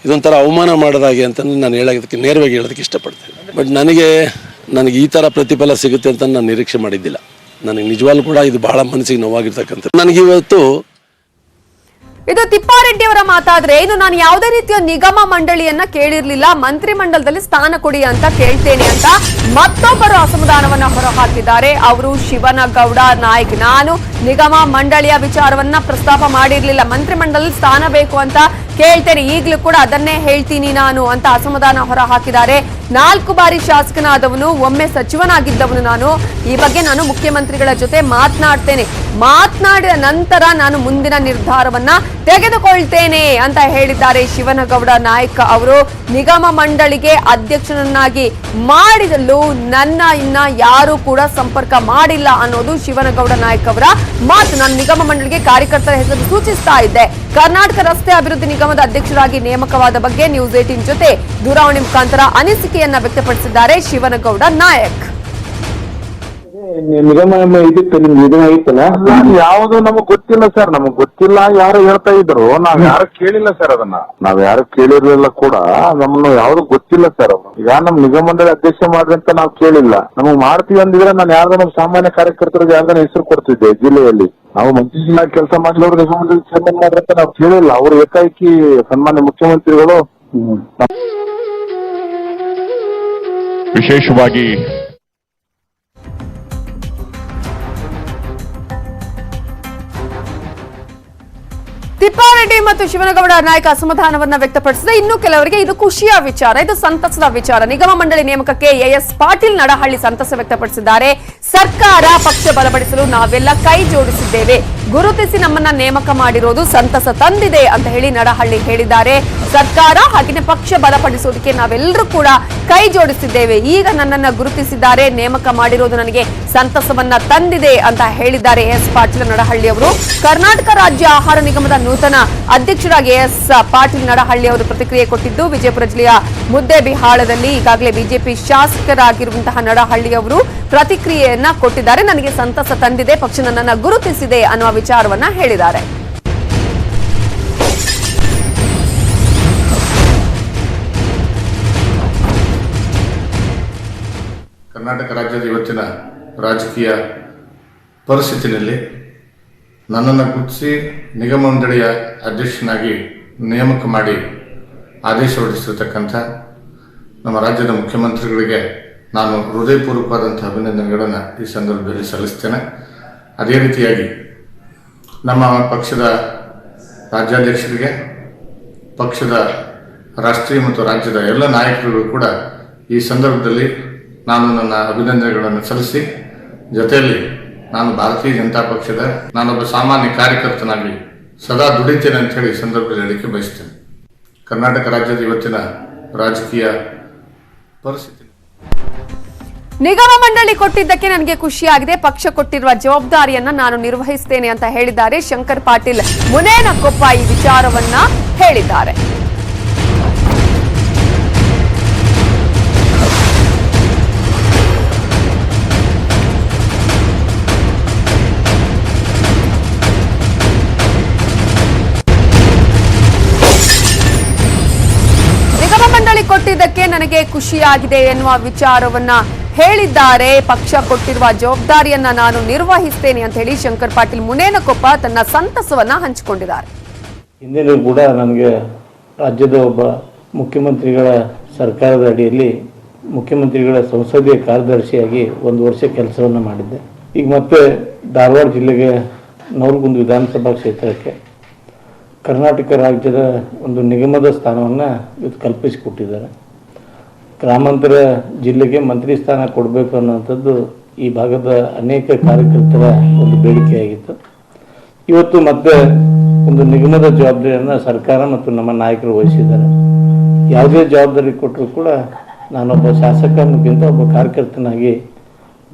G: ಇದೊಂಥರ ಅವಮಾನ ಮಾಡೋದಾಗೆ ಅಂತ ನಾನು ಹೇಳೋದಕ್ಕೆ ನೇರವಾಗಿ ಹೇಳೋದಕ್ಕೆ ಇಷ್ಟಪಡ್ತೇನೆ. ಬಟ್ ನನಗೆ ಈ ಥರ ಪ್ರತಿಫಲ ಸಿಗುತ್ತೆ ಅಂತ ನಾನು ನಿರೀಕ್ಷೆ ಮಾಡಿದ್ದಿಲ್ಲ. ನನಗೆ ನಿಜವಾಗ್ಲೂ ಕೂಡ ಇದು ಬಹಳ ಮನಸ್ಸಿಗೆ ನೋವಾಗಿರ್ತಕ್ಕಂಥ. ನನಗಿವತ್ತು
A: ಇದು ತಿಪ್ಪಾರೆಡ್ಡಿ ಅವರ ಮಾತಾದ್ರೆ, ಇನ್ನು ನಾನು ಯಾವುದೇ ರೀತಿಯ ನಿಗಮ ಮಂಡಳಿಯನ್ನ ಕೇಳಿರ್ಲಿಲ್ಲ, ಮಂತ್ರಿ ಮಂಡಲದಲ್ಲಿ ಸ್ಥಾನ ಕೊಡಿ ಅಂತ ಕೇಳ್ತೇನೆ ಅಂತ ಮತ್ತೊಬ್ಬರು ಅಸಮಾಧಾನವನ್ನ ಹೊರಹಾಕಿದ್ದಾರೆ. ಅವರು ಶಿವನಗೌಡ ನಾಯ್ಕ್. ನಾನು ನಿಗಮ ಮಂಡಳಿಯ ವಿಚಾರವನ್ನ ಪ್ರಸ್ತಾಪ ಮಾಡಿರ್ಲಿಲ್ಲ, ಮಂತ್ರಿ ಮಂಡಲದಲ್ಲಿ ಸ್ಥಾನ ಬೇಕು ಅಂತ ಕೇಳ್ತೇನೆ, ಈಗಲೂ ಕೂಡ ಅದನ್ನೇ ಹೇಳ್ತೀನಿ ನಾನು ಅಂತ ಅಸಮಾಧಾನ ಹೊರಹಾಕಿದ್ದಾರೆ. 4 ಬಾರಿ ಶಾಸಕನಾದವನು, ಒಮ್ಮೆ ಸಚಿವನಾಗಿದ್ದವನು ನಾನು. ಈ ಬಗ್ಗೆ ನಾನು ಮುಖ್ಯಮಂತ್ರಿಗಳ ಜೊತೆ ಮಾತನಾಡಿದ ನಂತರ ನಾನು ಮುಂದಿನ ನಿರ್ಧಾರವನ್ನ ತೆಗೆದುಕೊಳ್ತೇನೆ ಅಂತ ಹೇಳಿದ್ದಾರೆ ಶಿವನಗೌಡ ನಾಯ್ಕ ಅವರು. ನಿಗಮ ಮಂಡಳಿಗೆ ಅಧ್ಯಕ್ಷನನ್ನಾಗಿ ಮಾಡಿದಲು ಇನ್ನ ಯಾರು ಕೂಡ ಸಂಪರ್ಕ ಮಾಡಿಲ್ಲ ಅನ್ನೋದು ಶಿವನಗೌಡ ನಾಯ್ಕ ಅವರ ಮಾತು. ನಾನು ನಿಗಮ ಮಂಡಳಿಗೆ ಕಾರ್ಯಕರ್ತರ ಹೆಸರು ಸೂಚಿಸ್ತಾ ಇದ್ದೆ. ಕರ್ನಾಟಕ ರಸ್ತೆ ಅಭಿವೃದ್ಧಿ ನಿಗಮದ ಅಧ್ಯಕ್ಷರಾಗಿ ನೇಮಕವಾದ ಬಗ್ಗೆ ನ್ಯೂಸ್ 18 ಜೊತೆ ದೂರವಾಣಿ ಮುಖಾಂತರ ಅನಿಸಿಕೆಯನ್ನ ವ್ಯಕ್ತಪಡಿಸಿದ್ದಾರೆ ಶಿವನಗೌಡ ನಾಯಕ್.
D: ನಿಗಮ ಇದಿತ್ತು, ನಿಮ್ಗೆ ಇದು ಐತಲ್ಲ, ಯಾವುದು ನಮಗ್ ಗೊತ್ತಿಲ್ಲ ಸರ್. ನಮಗ್ ಗೊತ್ತಿಲ್ಲ, ಯಾರು ಹೇಳ್ತಾ ಇದ್ರು, ನಾವ್ ಯಾರು ಕೇಳಿಲ್ಲ ಸರ್. ಅದನ್ನ ನಾವ್ ಯಾರು ಕೇಳಿರ್ಲಿಲ್ಲ ಕೂಡ, ನಮ್ಮನ್ನು ಯಾವ್ದು ಗೊತ್ತಿಲ್ಲ ಸರ್. ಅವರು ಈಗ ನಮ್ ನಿಗಮ ಮಂಡಳಿ ಅಧ್ಯಕ್ಷ ಮಾಡ್ರಿ ಅಂತ ನಾವ್ ಕೇಳಿಲ್ಲ. ನಮಗ್ ಮಾಡ್ತೀವಿ ಅಂದಿದ್ರೆ ನಾನು ಯಾರ್ದೋ ನಮ್ಮ ಸಾಮಾನ್ಯ ಕಾರ್ಯಕರ್ತರಿಗೆ ಯಾರ್ದಾನ ಹೆಸರು ಕೊಡ್ತಿದ್ದೆ ಜಿಲ್ಲೆಯಲ್ಲಿ. ನಾವು ಮಂತ್ರಿ ಕೆಲಸ ಮಾಡಿದವರು ನಿಗಮ ಮಂಡಳಿ ಚೇರ್ಮನ್ ಮಾಡ್ರಿ ಅಂತ ನಾವ್ ಕೇಳಿಲ್ಲ. ಅವರು ಏಕಾಏಕಿ ಸನ್ಮಾನ್ಯ ಮುಖ್ಯಮಂತ್ರಿಗಳು
H: ವಿಶೇಷವಾಗಿ
A: ತಿಪ್ಪಾರೆಡ್ಡಿ ಮತ್ತು ಶಿವನಗೌಡ ನಾಯಕ ಅಸಮಾಧಾನವನ್ನ ವ್ಯಕ್ತಪಡಿಸಿದೆ. ಇನ್ನು ಕೆಲವರಿಗೆ ಇದು ಖುಷಿಯ ವಿಚಾರ, ಇದು ಸಂತಸದ ವಿಚಾರ. ನಿಗಮ ಮಂಡಳಿ ನೇಮಕಕ್ಕೆ ಎಎಸ್ ಪಾಟೀಲ್ ನಡಹಳ್ಳಿ ಸಂತಸ ವ್ಯಕ್ತಪಡಿಸಿದ್ದಾರೆ. ಸರ್ಕಾರ ಪಕ್ಷ ಬಲಪಡಿಸಲು ನಾವೆಲ್ಲ ಕೈ ಜೋಡಿಸಿದ್ದೇವೆ, ಗುರುತಿಸಿ ನಮ್ಮನ್ನ ನೇಮಕ ಮಾಡಿರೋದು ಸಂತಸ ತಂದಿದೆ ಅಂತ ಹೇಳಿ ನಡಹಳ್ಳಿ ಹೇಳಿದ್ದಾರೆ. ಸರ್ಕಾರ ಹಾಗೆಯೇ ಪಕ್ಷ ಬಲಪಡಿಸೋದಕ್ಕೆ ನಾವೆಲ್ಲರೂ ಕೂಡ ಕೈ ಜೋಡಿಸಿದ್ದೇವೆ. ಈಗ ನನ್ನನ್ನ ಗುರುತಿಸಿದ್ದಾರೆ, ನೇಮಕ ಮಾಡಿರೋದು ನನಗೆ ಸಂತಸವನ್ನ ತಂದಿದೆ ಅಂತ ಹೇಳಿದ್ದಾರೆ ಎಸ್ ಪಾಟೀಲ್ ನಡಹಳ್ಳಿ ಅವರು. ಕರ್ನಾಟಕ ರಾಜ್ಯ ಆಹಾರ ನಿಗಮದ ನೂತನ ಅಧ್ಯಕ್ಷರಾಗಿ ಎಸ್ ಪಾಟೀಲ್ ನಡಹಳ್ಳಿ ಅವರು ಪ್ರತಿಕ್ರಿಯೆ ಕೊಟ್ಟಿದ್ದು, ವಿಜಯಪುರ ಜಿಲ್ಲೆಯ ಮುದ್ದೇಬಿಹಾಳದಲ್ಲಿ ಈಗಾಗಲೇ ಬಿಜೆಪಿ ಶಾಸಕರಾಗಿರುವಂತಹ ನಡಹಳ್ಳಿ ಅವರು ಪ್ರತಿಕ್ರಿಯೆಯನ್ನ ಕೊಟ್ಟಿದ್ದಾರೆ. ನನಗೆ ಸಂತಸ ತಂದಿದೆ, ಪಕ್ಷ ನನ್ನನ್ನ ಗುರುತಿಸಿದೆ ಅನ್ನುವ ವಿಚಾರವನ್ನ ಹೇಳಿದ್ದಾರೆ.
I: ಕರ್ನಾಟಕ ರಾಜ್ಯದ ಇವತ್ತಿನ ರಾಜಕೀಯ ಪರಿಸ್ಥಿತಿಯಲ್ಲಿ ನನ್ನನ್ನು ಗುರುತಿಸಿ ನಿಗಮ ಮಂಡಳಿಯ ಅಧ್ಯಕ್ಷನಾಗಿ ನೇಮಕ ಮಾಡಿ ಆದೇಶ ಹೊರಡಿಸಿರ್ತಕ್ಕಂಥ ನಮ್ಮ ರಾಜ್ಯದ ಮುಖ್ಯಮಂತ್ರಿಗಳಿಗೆ ನಾನು ಹೃದಯಪೂರ್ವಕವಾದಂಥ ಅಭಿನಂದನೆಗಳನ್ನು ಈ ಸಂದರ್ಭದಲ್ಲಿ ಸಲ್ಲಿಸ್ತೇನೆ. ಅದೇ ರೀತಿಯಾಗಿ ನಮ್ಮ ಪಕ್ಷದ ರಾಜ್ಯಾಧ್ಯಕ್ಷರಿಗೆ, ಪಕ್ಷದ ರಾಷ್ಟ್ರೀಯ ಮತ್ತು ರಾಜ್ಯದ ಎಲ್ಲ ನಾಯಕರುಗಳು ಕೂಡ ಈ ಸಂದರ್ಭದಲ್ಲಿ ನಾನು ನನ್ನ ಅಭಿನಂದನೆಗಳನ್ನು ಸಲ್ಲಿಸಿ, ಜೊತೆಯಲ್ಲಿ ನಾನು ಭಾರತೀಯ ಜನತಾ ಪಕ್ಷದ ನಾನೊಬ್ಬ ಸಾಮಾನ್ಯ ಕಾರ್ಯಕರ್ತನಾಗಿ ಸದಾ ದುಡಿತೇನೆ ಅಂತ ಹೇಳಿ ಈ ಸಂದರ್ಭದಲ್ಲಿ ಹೇಳಿಕೆ ಬಯಸ್ತೇನೆ. ಕರ್ನಾಟಕ ರಾಜ್ಯದ ಇವತ್ತಿನ ರಾಜಕೀಯ ಪರಿಸ್ಥಿತಿ,
A: ನಿಗಮ ಮಂಡಳಿ ಕೊಟ್ಟಿದ್ದಕ್ಕೆ ನನಗೆ ಖುಷಿಯಾಗಿದೆ. ಪಕ್ಷ ಕೊಟ್ಟಿರುವ ಜವಾಬ್ದಾರಿಯನ್ನ ನಾನು ನಿರ್ವಹಿಸುತ್ತೇನೆ ಅಂತ ಹೇಳಿದ್ದಾರೆ ಶಂಕರ್ ಪಾಟೀಲ್ ಮುನೇನಕೊಪ್ಪ. ಈ ವಿಚಾರವನ್ನ ಹೇಳಿದ್ದಾರೆ. ನಿಗಮ ಮಂಡಳಿ ಕೊಟ್ಟಿದ್ದಕ್ಕೆ ನನಗೆ ಖುಷಿಯಾಗಿದೆ ಎನ್ನುವ ವಿಚಾರವನ್ನ ಹೇಳಿದ್ದಾರೆ. ಪಕ್ಷ ಕೊಟ್ಟಿರುವ ಜವಾಬ್ದಾರಿಯನ್ನ ನಾನು ನಿರ್ವಹಿಸ್ತೇನೆ ಅಂತ ಹೇಳಿ ಶಂಕರ್ ಪಾಟೀಲ್ ಮುನೇನಕೊಪ್ಪ ತನ್ನ ಸಂತಸವನ್ನ ಹಂಚಿಕೊಂಡಿದ್ದಾರೆ.
H: ಹಿಂದಿನೂ ಕೂಡ ನನಗೆ ರಾಜ್ಯದ ಒಬ್ಬ ಮುಖ್ಯಮಂತ್ರಿಗಳ ಸರ್ಕಾರದ ಅಡಿಯಲ್ಲಿ ಮುಖ್ಯಮಂತ್ರಿಗಳ ಸಂಸದೀಯ ಕಾರ್ಯದರ್ಶಿಯಾಗಿ 1 ವರ್ಷ ಕೆಲಸವನ್ನು ಮಾಡಿದ್ದೆ. ಈಗ ಮತ್ತೆ ಧಾರವಾಡ ಜಿಲ್ಲೆಗೆ ನವಲಗುಂದ ವಿಧಾನಸಭಾ ಕ್ಷೇತ್ರಕ್ಕೆ ಕರ್ನಾಟಕ ರಾಜ್ಯದ ಒಂದು ನಿಗಮದ ಸ್ಥಾನವನ್ನು ಇವತ್ತು ಕಲ್ಪಿಸಿಕೊಟ್ಟಿದ್ದಾರೆ. ಗ್ರಾಮಾಂತರ ಜಿಲ್ಲೆಗೆ ಮಂತ್ರಿ ಸ್ಥಾನ ಕೊಡಬೇಕು ಅನ್ನೋಂಥದ್ದು ಈ ಭಾಗದ ಅನೇಕ ಕಾರ್ಯಕರ್ತರ ಒಂದು ಬೇಡಿಕೆಯಾಗಿತ್ತು. ಇವತ್ತು ಮತ್ತೆ ಒಂದು ನಿಗಮದ ಜವಾಬ್ದಾರಿಯನ್ನು ಸರ್ಕಾರ ಮತ್ತು ನಮ್ಮ ನಾಯಕರು ವಹಿಸಿದ್ದಾರೆ. ಯಾವುದೇ ಜವಾಬ್ದಾರಿ ಕೊಟ್ಟರೂ ಕೂಡ ನಾನೊಬ್ಬ ಶಾಸಕನಿಗಿಂತ ಒಬ್ಬ ಕಾರ್ಯಕರ್ತನಾಗಿ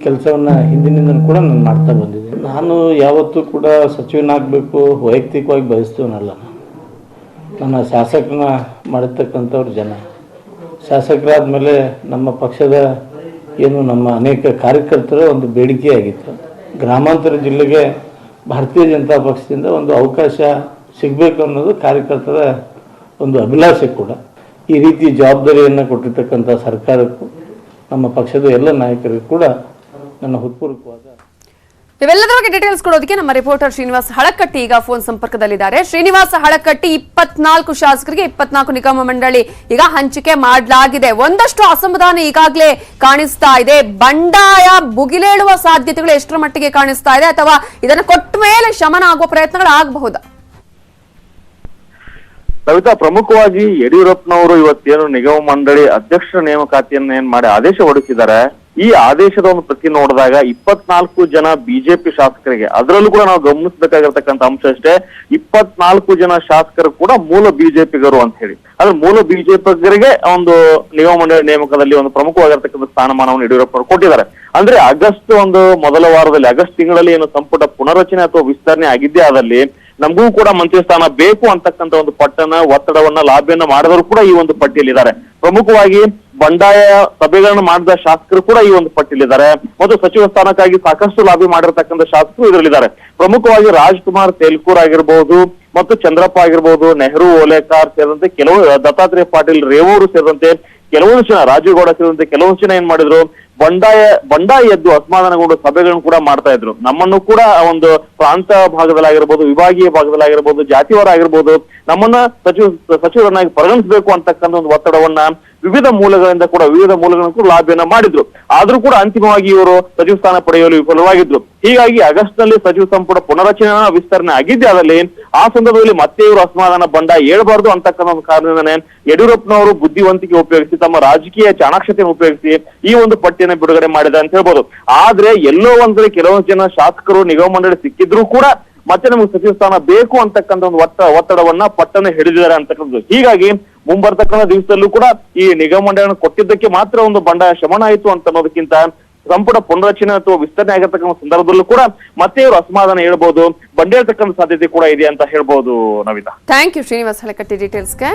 H: ಕೆಲಸವನ್ನು ಹಿಂದಿನಿಂದ ಕೂಡ ನಾನು ಮಾಡ್ತಾ ಬಂದಿದ್ದೆ. ನಾನು ಯಾವತ್ತೂ ಕೂಡ ಸಚಿವನಾಗಬೇಕು ವೈಯಕ್ತಿಕವಾಗಿ ಬಯಸ್ತೇನಲ್ಲ. ನನ್ನ ಶಾಸಕನ ಮಾಡಿರ್ತಕ್ಕಂಥವ್ರು ಜನ. ಶಾಸಕರಾದ ಮೇಲೆ ನಮ್ಮ ಪಕ್ಷದ ಏನು ನಮ್ಮ ಅನೇಕ ಕಾರ್ಯಕರ್ತರ ಒಂದು ಬೇಡಿಕೆಯಾಗಿತ್ತು. ಗ್ರಾಮಾಂತರ ಜಿಲ್ಲೆಗೆ ಭಾರತೀಯ ಜನತಾ ಪಕ್ಷದಿಂದ ಒಂದು ಅವಕಾಶ ಸಿಗಬೇಕು ಅನ್ನೋದು ಕಾರ್ಯಕರ್ತರ ಒಂದು ಅಭಿಲಾಷೆ ಕೂಡ. ಈ ರೀತಿ ಜವಾಬ್ದಾರಿಯನ್ನು ಕೊಟ್ಟಿರ್ತಕ್ಕಂಥ ಸರ್ಕಾರಕ್ಕೂ ನಮ್ಮ ಪಕ್ಷದ ಎಲ್ಲ ನಾಯಕರಿಗೂ ಕೂಡ ನನ್ನ ಹೃತ್ಪೂರ್ವಕವಾದ.
A: ಇವೆಲ್ಲದರ ಬಗ್ಗೆ ಡೀಟೇಲ್ಸ್ ಕೊಡೋದಕ್ಕೆ ನಮ್ಮ ರಿಪೋರ್ಟರ್ ಶ್ರೀನಿವಾಸ್ ಹಳಕಟ್ಟಿ ಈಗ ಫೋನ್ ಸಂಪರ್ಕದಲ್ಲಿದ್ದಾರೆ. ಶ್ರೀನಿವಾಸ್ ಹಳಕಟ್ಟಿ, 24 ಶಾಸಕರಿಗೆ 24 ನಿಗಮ ಮಂಡಳಿ ಈಗ ಹಂಚಿಕೆ ಮಾಡಲಾಗಿದೆ. ಒಂದಷ್ಟು ಅಸಮಾಧಾನ ಈಗಾಗಲೇ ಕಾಣಿಸ್ತಾ ಇದೆ. ಬಂಡಾಯ ಭುಗಿಲೇಳುವ ಸಾಧ್ಯತೆಗಳು ಎಷ್ಟರ ಮಟ್ಟಿಗೆ ಕಾಣಿಸ್ತಾ ಇದೆ, ಅಥವಾ ಇದನ್ನು ಕೊಟ್ಟ ಮೇಲೆ ಶಮನ ಆಗುವ ಪ್ರಯತ್ನಗಳು ಆಗಬಹುದಾ?
J: ಕವಿತಾ, ಪ್ರಮುಖವಾಗಿ ಯಡಿಯೂರಪ್ಪನವರು ಇವತ್ತೇನು ನಿಗಮ ಮಂಡಳಿ ಅಧ್ಯಕ್ಷರ ನೇಮಕಾತಿಯನ್ನ ಏನ್ ಮಾಡಿ ಆದೇಶ ಹೊರಡಿಸಿದ್ದಾರೆ, ಈ ಆದೇಶದ ಒಂದು ಪ್ರತಿ ನೋಡಿದಾಗ 24 ಜನ ಬಿಜೆಪಿ ಶಾಸಕರಿಗೆ, ಅದರಲ್ಲೂ ಕೂಡ ನಾವು ಗಮನಿಸಬೇಕಾಗಿರ್ತಕ್ಕಂಥ ಅಂಶ ಅಷ್ಟೇ, 24 ಜನ ಶಾಸಕರು ಕೂಡ ಮೂಲ ಬಿಜೆಪಿಗರು ಅಂತ ಹೇಳಿ. ಆದ್ರೆ ಮೂಲ ಬಿಜೆಪಿಗರಿಗೆ ಒಂದು ನಿಗಮ ಮಂಡಳಿ ನೇಮಕದಲ್ಲಿ ಒಂದು ಪ್ರಮುಖವಾಗಿರ್ತಕ್ಕಂಥ ಸ್ಥಾನಮಾನವನ್ನು ಯಡಿಯೂರಪ್ಪ ಅವರು ಕೊಟ್ಟಿದ್ದಾರೆ. ಅಂದ್ರೆ ಆಗಸ್ಟ್ ಒಂದು ಮೊದಲ ವಾರದಲ್ಲಿ, ಆಗಸ್ಟ್ ತಿಂಗಳಲ್ಲಿ ಏನು ಸಂಪುಟ ಪುನರ್ರಚನೆ ಅಥವಾ ವಿಸ್ತರಣೆ ಆಗಿದ್ದೇ ಆದಲ್ಲಿ ನಮಗೂ ಕೂಡ ಮಂತ್ರಿ ಸ್ಥಾನ ಬೇಕು ಅಂತಕ್ಕಂಥ ಒಂದು ಒತ್ತಡವನ್ನ ಲಾಬಿಯನ್ನ ಮಾಡಿದವರು ಕೂಡ ಈ ಒಂದು ಪಟ್ಟಿಯಲ್ಲಿದ್ದಾರೆ. ಪ್ರಮುಖವಾಗಿ ಬಂಡಾಯ ಸಭೆಗಳನ್ನು ಮಾಡಿದ ಶಾಸಕರು ಕೂಡ ಈ ಒಂದು ಪಟ್ಟಿಯಲ್ಲಿದ್ದಾರೆ ಮತ್ತು ಸಚಿವ ಸ್ಥಾನಕ್ಕಾಗಿ ಸಾಕಷ್ಟು ಲಾಬಿ ಮಾಡಿರ್ತಕ್ಕಂಥ ಶಾಸಕರು ಇದರಲ್ಲಿದ್ದಾರೆ. ಪ್ರಮುಖವಾಗಿ ರಾಜ್ಕುಮಾರ್ ತೇಲ್ಕೂರ್ ಆಗಿರ್ಬಹುದು ಮತ್ತು ಚಂದ್ರಪ್ಪ ಆಗಿರ್ಬಹುದು, ನೆಹರು ಓಲೇಕಾರ್ ಸೇರಿದಂತೆ ಕೆಲವು, ದತ್ತಾತ್ರೇಯ ಪಾಟೀಲ್ ರೇವೂರು ಸೇರಿದಂತೆ ಕೆಲವೊಂದು ಜನ, ರಾಜೀವ್ ಗೌಡ ಸೇರಿದಂತೆ ಕೆಲವೊಂದು ಜನ ಏನ್ ಮಾಡಿದ್ರು, ಬಂಡಾಯ ಎದ್ದು ಅಸಮಾಧಾನಗೊಂಡು ಸಭೆಗಳನ್ನು ಕೂಡ ಮಾಡ್ತಾ ಇದ್ರು. ನಮ್ಮನ್ನು ಕೂಡ ಒಂದು ಪ್ರಾಂತ ಭಾಗದಲ್ಲಾಗಿರ್ಬೋದು, ವಿಭಾಗೀಯ ಭಾಗದಲ್ಲಾಗಿರ್ಬೋದು, ಜಾತಿವಾರ ಆಗಿರ್ಬೋದು, ನಮ್ಮನ್ನ ಸಚಿವರನ್ನಾಗಿ ಪರಿಗಣಿಸಬೇಕು ಅಂತಕ್ಕಂಥ ಒಂದು ಒತ್ತಡವನ್ನ ವಿವಿಧ ಮೂಲಗಳಿಂದ ಕೂಡ ಲಾಬಿಯನ್ನ ಮಾಡಿದ್ರು. ಆದ್ರೂ ಕೂಡ ಅಂತಿಮವಾಗಿ ಇವರು ಸಚಿವ ಸ್ಥಾನ ಪಡೆಯಲು ವಿಫಲವಾಗಿದ್ರು. ಹೀಗಾಗಿ ಆಗಸ್ಟ್ ನಲ್ಲಿ ಸಚಿವ ಸಂಪುಟ ಪುನರಚನೆ ವಿಸ್ತರಣೆ ಆಗಿದ್ದೆ ಆದಲ್ಲಿ ಆ ಸಂದರ್ಭದಲ್ಲಿ ಮತ್ತೆ ಇವರು ಅಸಮಾಧಾನ ಬಂಡಾಯ ಏಳಬಾರ್ದು ಅಂತಕ್ಕಂಥ ಒಂದು ಕಾರಣದಿಂದನೇ ಯಡಿಯೂರಪ್ಪನವರು ಬುದ್ಧಿವಂತಿಕೆ ಉಪಯೋಗಿಸಿ, ತಮ್ಮ ರಾಜಕೀಯ ಚಾಣಾಕ್ಷತೆಯನ್ನು ಉಪಯೋಗಿಸಿ ಈ ಒಂದು ಪಟ್ಟಿಯನ್ನು ಬಿಡುಗಡೆ ಮಾಡಿದೆ ಅಂತ ಹೇಳ್ಬೋದು. ಆದ್ರೆ ಎಲ್ಲೋ ಒಂದ್ ಕಡೆ ಕೆಲವೊಂದು ಜನ ಶಾಸಕರು ನಿಗಮ ಮಂಡಳಿ ಸಿಕ್ಕಿದ್ರು ಕೂಡ ಮತ್ತೆ ನಮಗೆ ಸಚಿವ ಸ್ಥಾನ ಬೇಕು ಅಂತಕ್ಕಂಥ ಒಂದು ಒತ್ತಡವನ್ನ ಪಟ್ಟನೆ ಹಿಡಿದಿದ್ದಾರೆ ಅಂತಕ್ಕಂಥದ್ದು. ಹೀಗಾಗಿ ಮುಂಬರ್ತಕ್ಕಂಥ ದಿವಸದಲ್ಲೂ ಕೂಡ ಈ ನಿಗಮ ಮಂಡಳಿಯನ್ನು ಕೊಟ್ಟಿದ್ದಕ್ಕೆ ಮಾತ್ರ ಒಂದು ಬಂಡಾಯ ಶಮನ ಆಯಿತು ಅಂತ ಅನ್ನೋದಕ್ಕಿಂತ ಸಂಪುಟ ಪುನರಚನೆ ಅಥವಾ ವಿಸ್ತರಣೆ ಆಗಿರ್ತಕ್ಕಂಥ ಸಂದರ್ಭದಲ್ಲೂ ಕೂಡ ಮತ್ತೆ ಇವರು ಅಸಮಾಧಾನ ಹೇಳ್ಬೋದು, ಬಂಡೇರ್ತಕ್ಕಂಥ ಸಾಧ್ಯತೆ ಕೂಡ ಇದೆ ಅಂತ ಹೇಳ್ಬೋದು. ನವಿತಾ,
A: ಥ್ಯಾಂಕ್ ಯು ಶ್ರೀನಿವಾಸ್ ಹಳಕಟ್ಟಿ ಡೀಟೇಲ್ಸ್ಗೆ.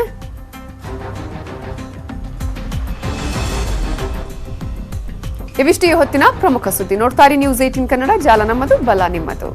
A: ಇವಿಷ್ಟು ಈ ಹೊತ್ತಿನ ಪ್ರಮುಖ ಸುದ್ದಿ. ನೋಡ್ತಾರೆ ನ್ಯೂಸ್ 18 ಕನ್ನಡ, ಜಾಲ ನಮ್ಮದು, ಬಲ ನಿಮ್ಮದು.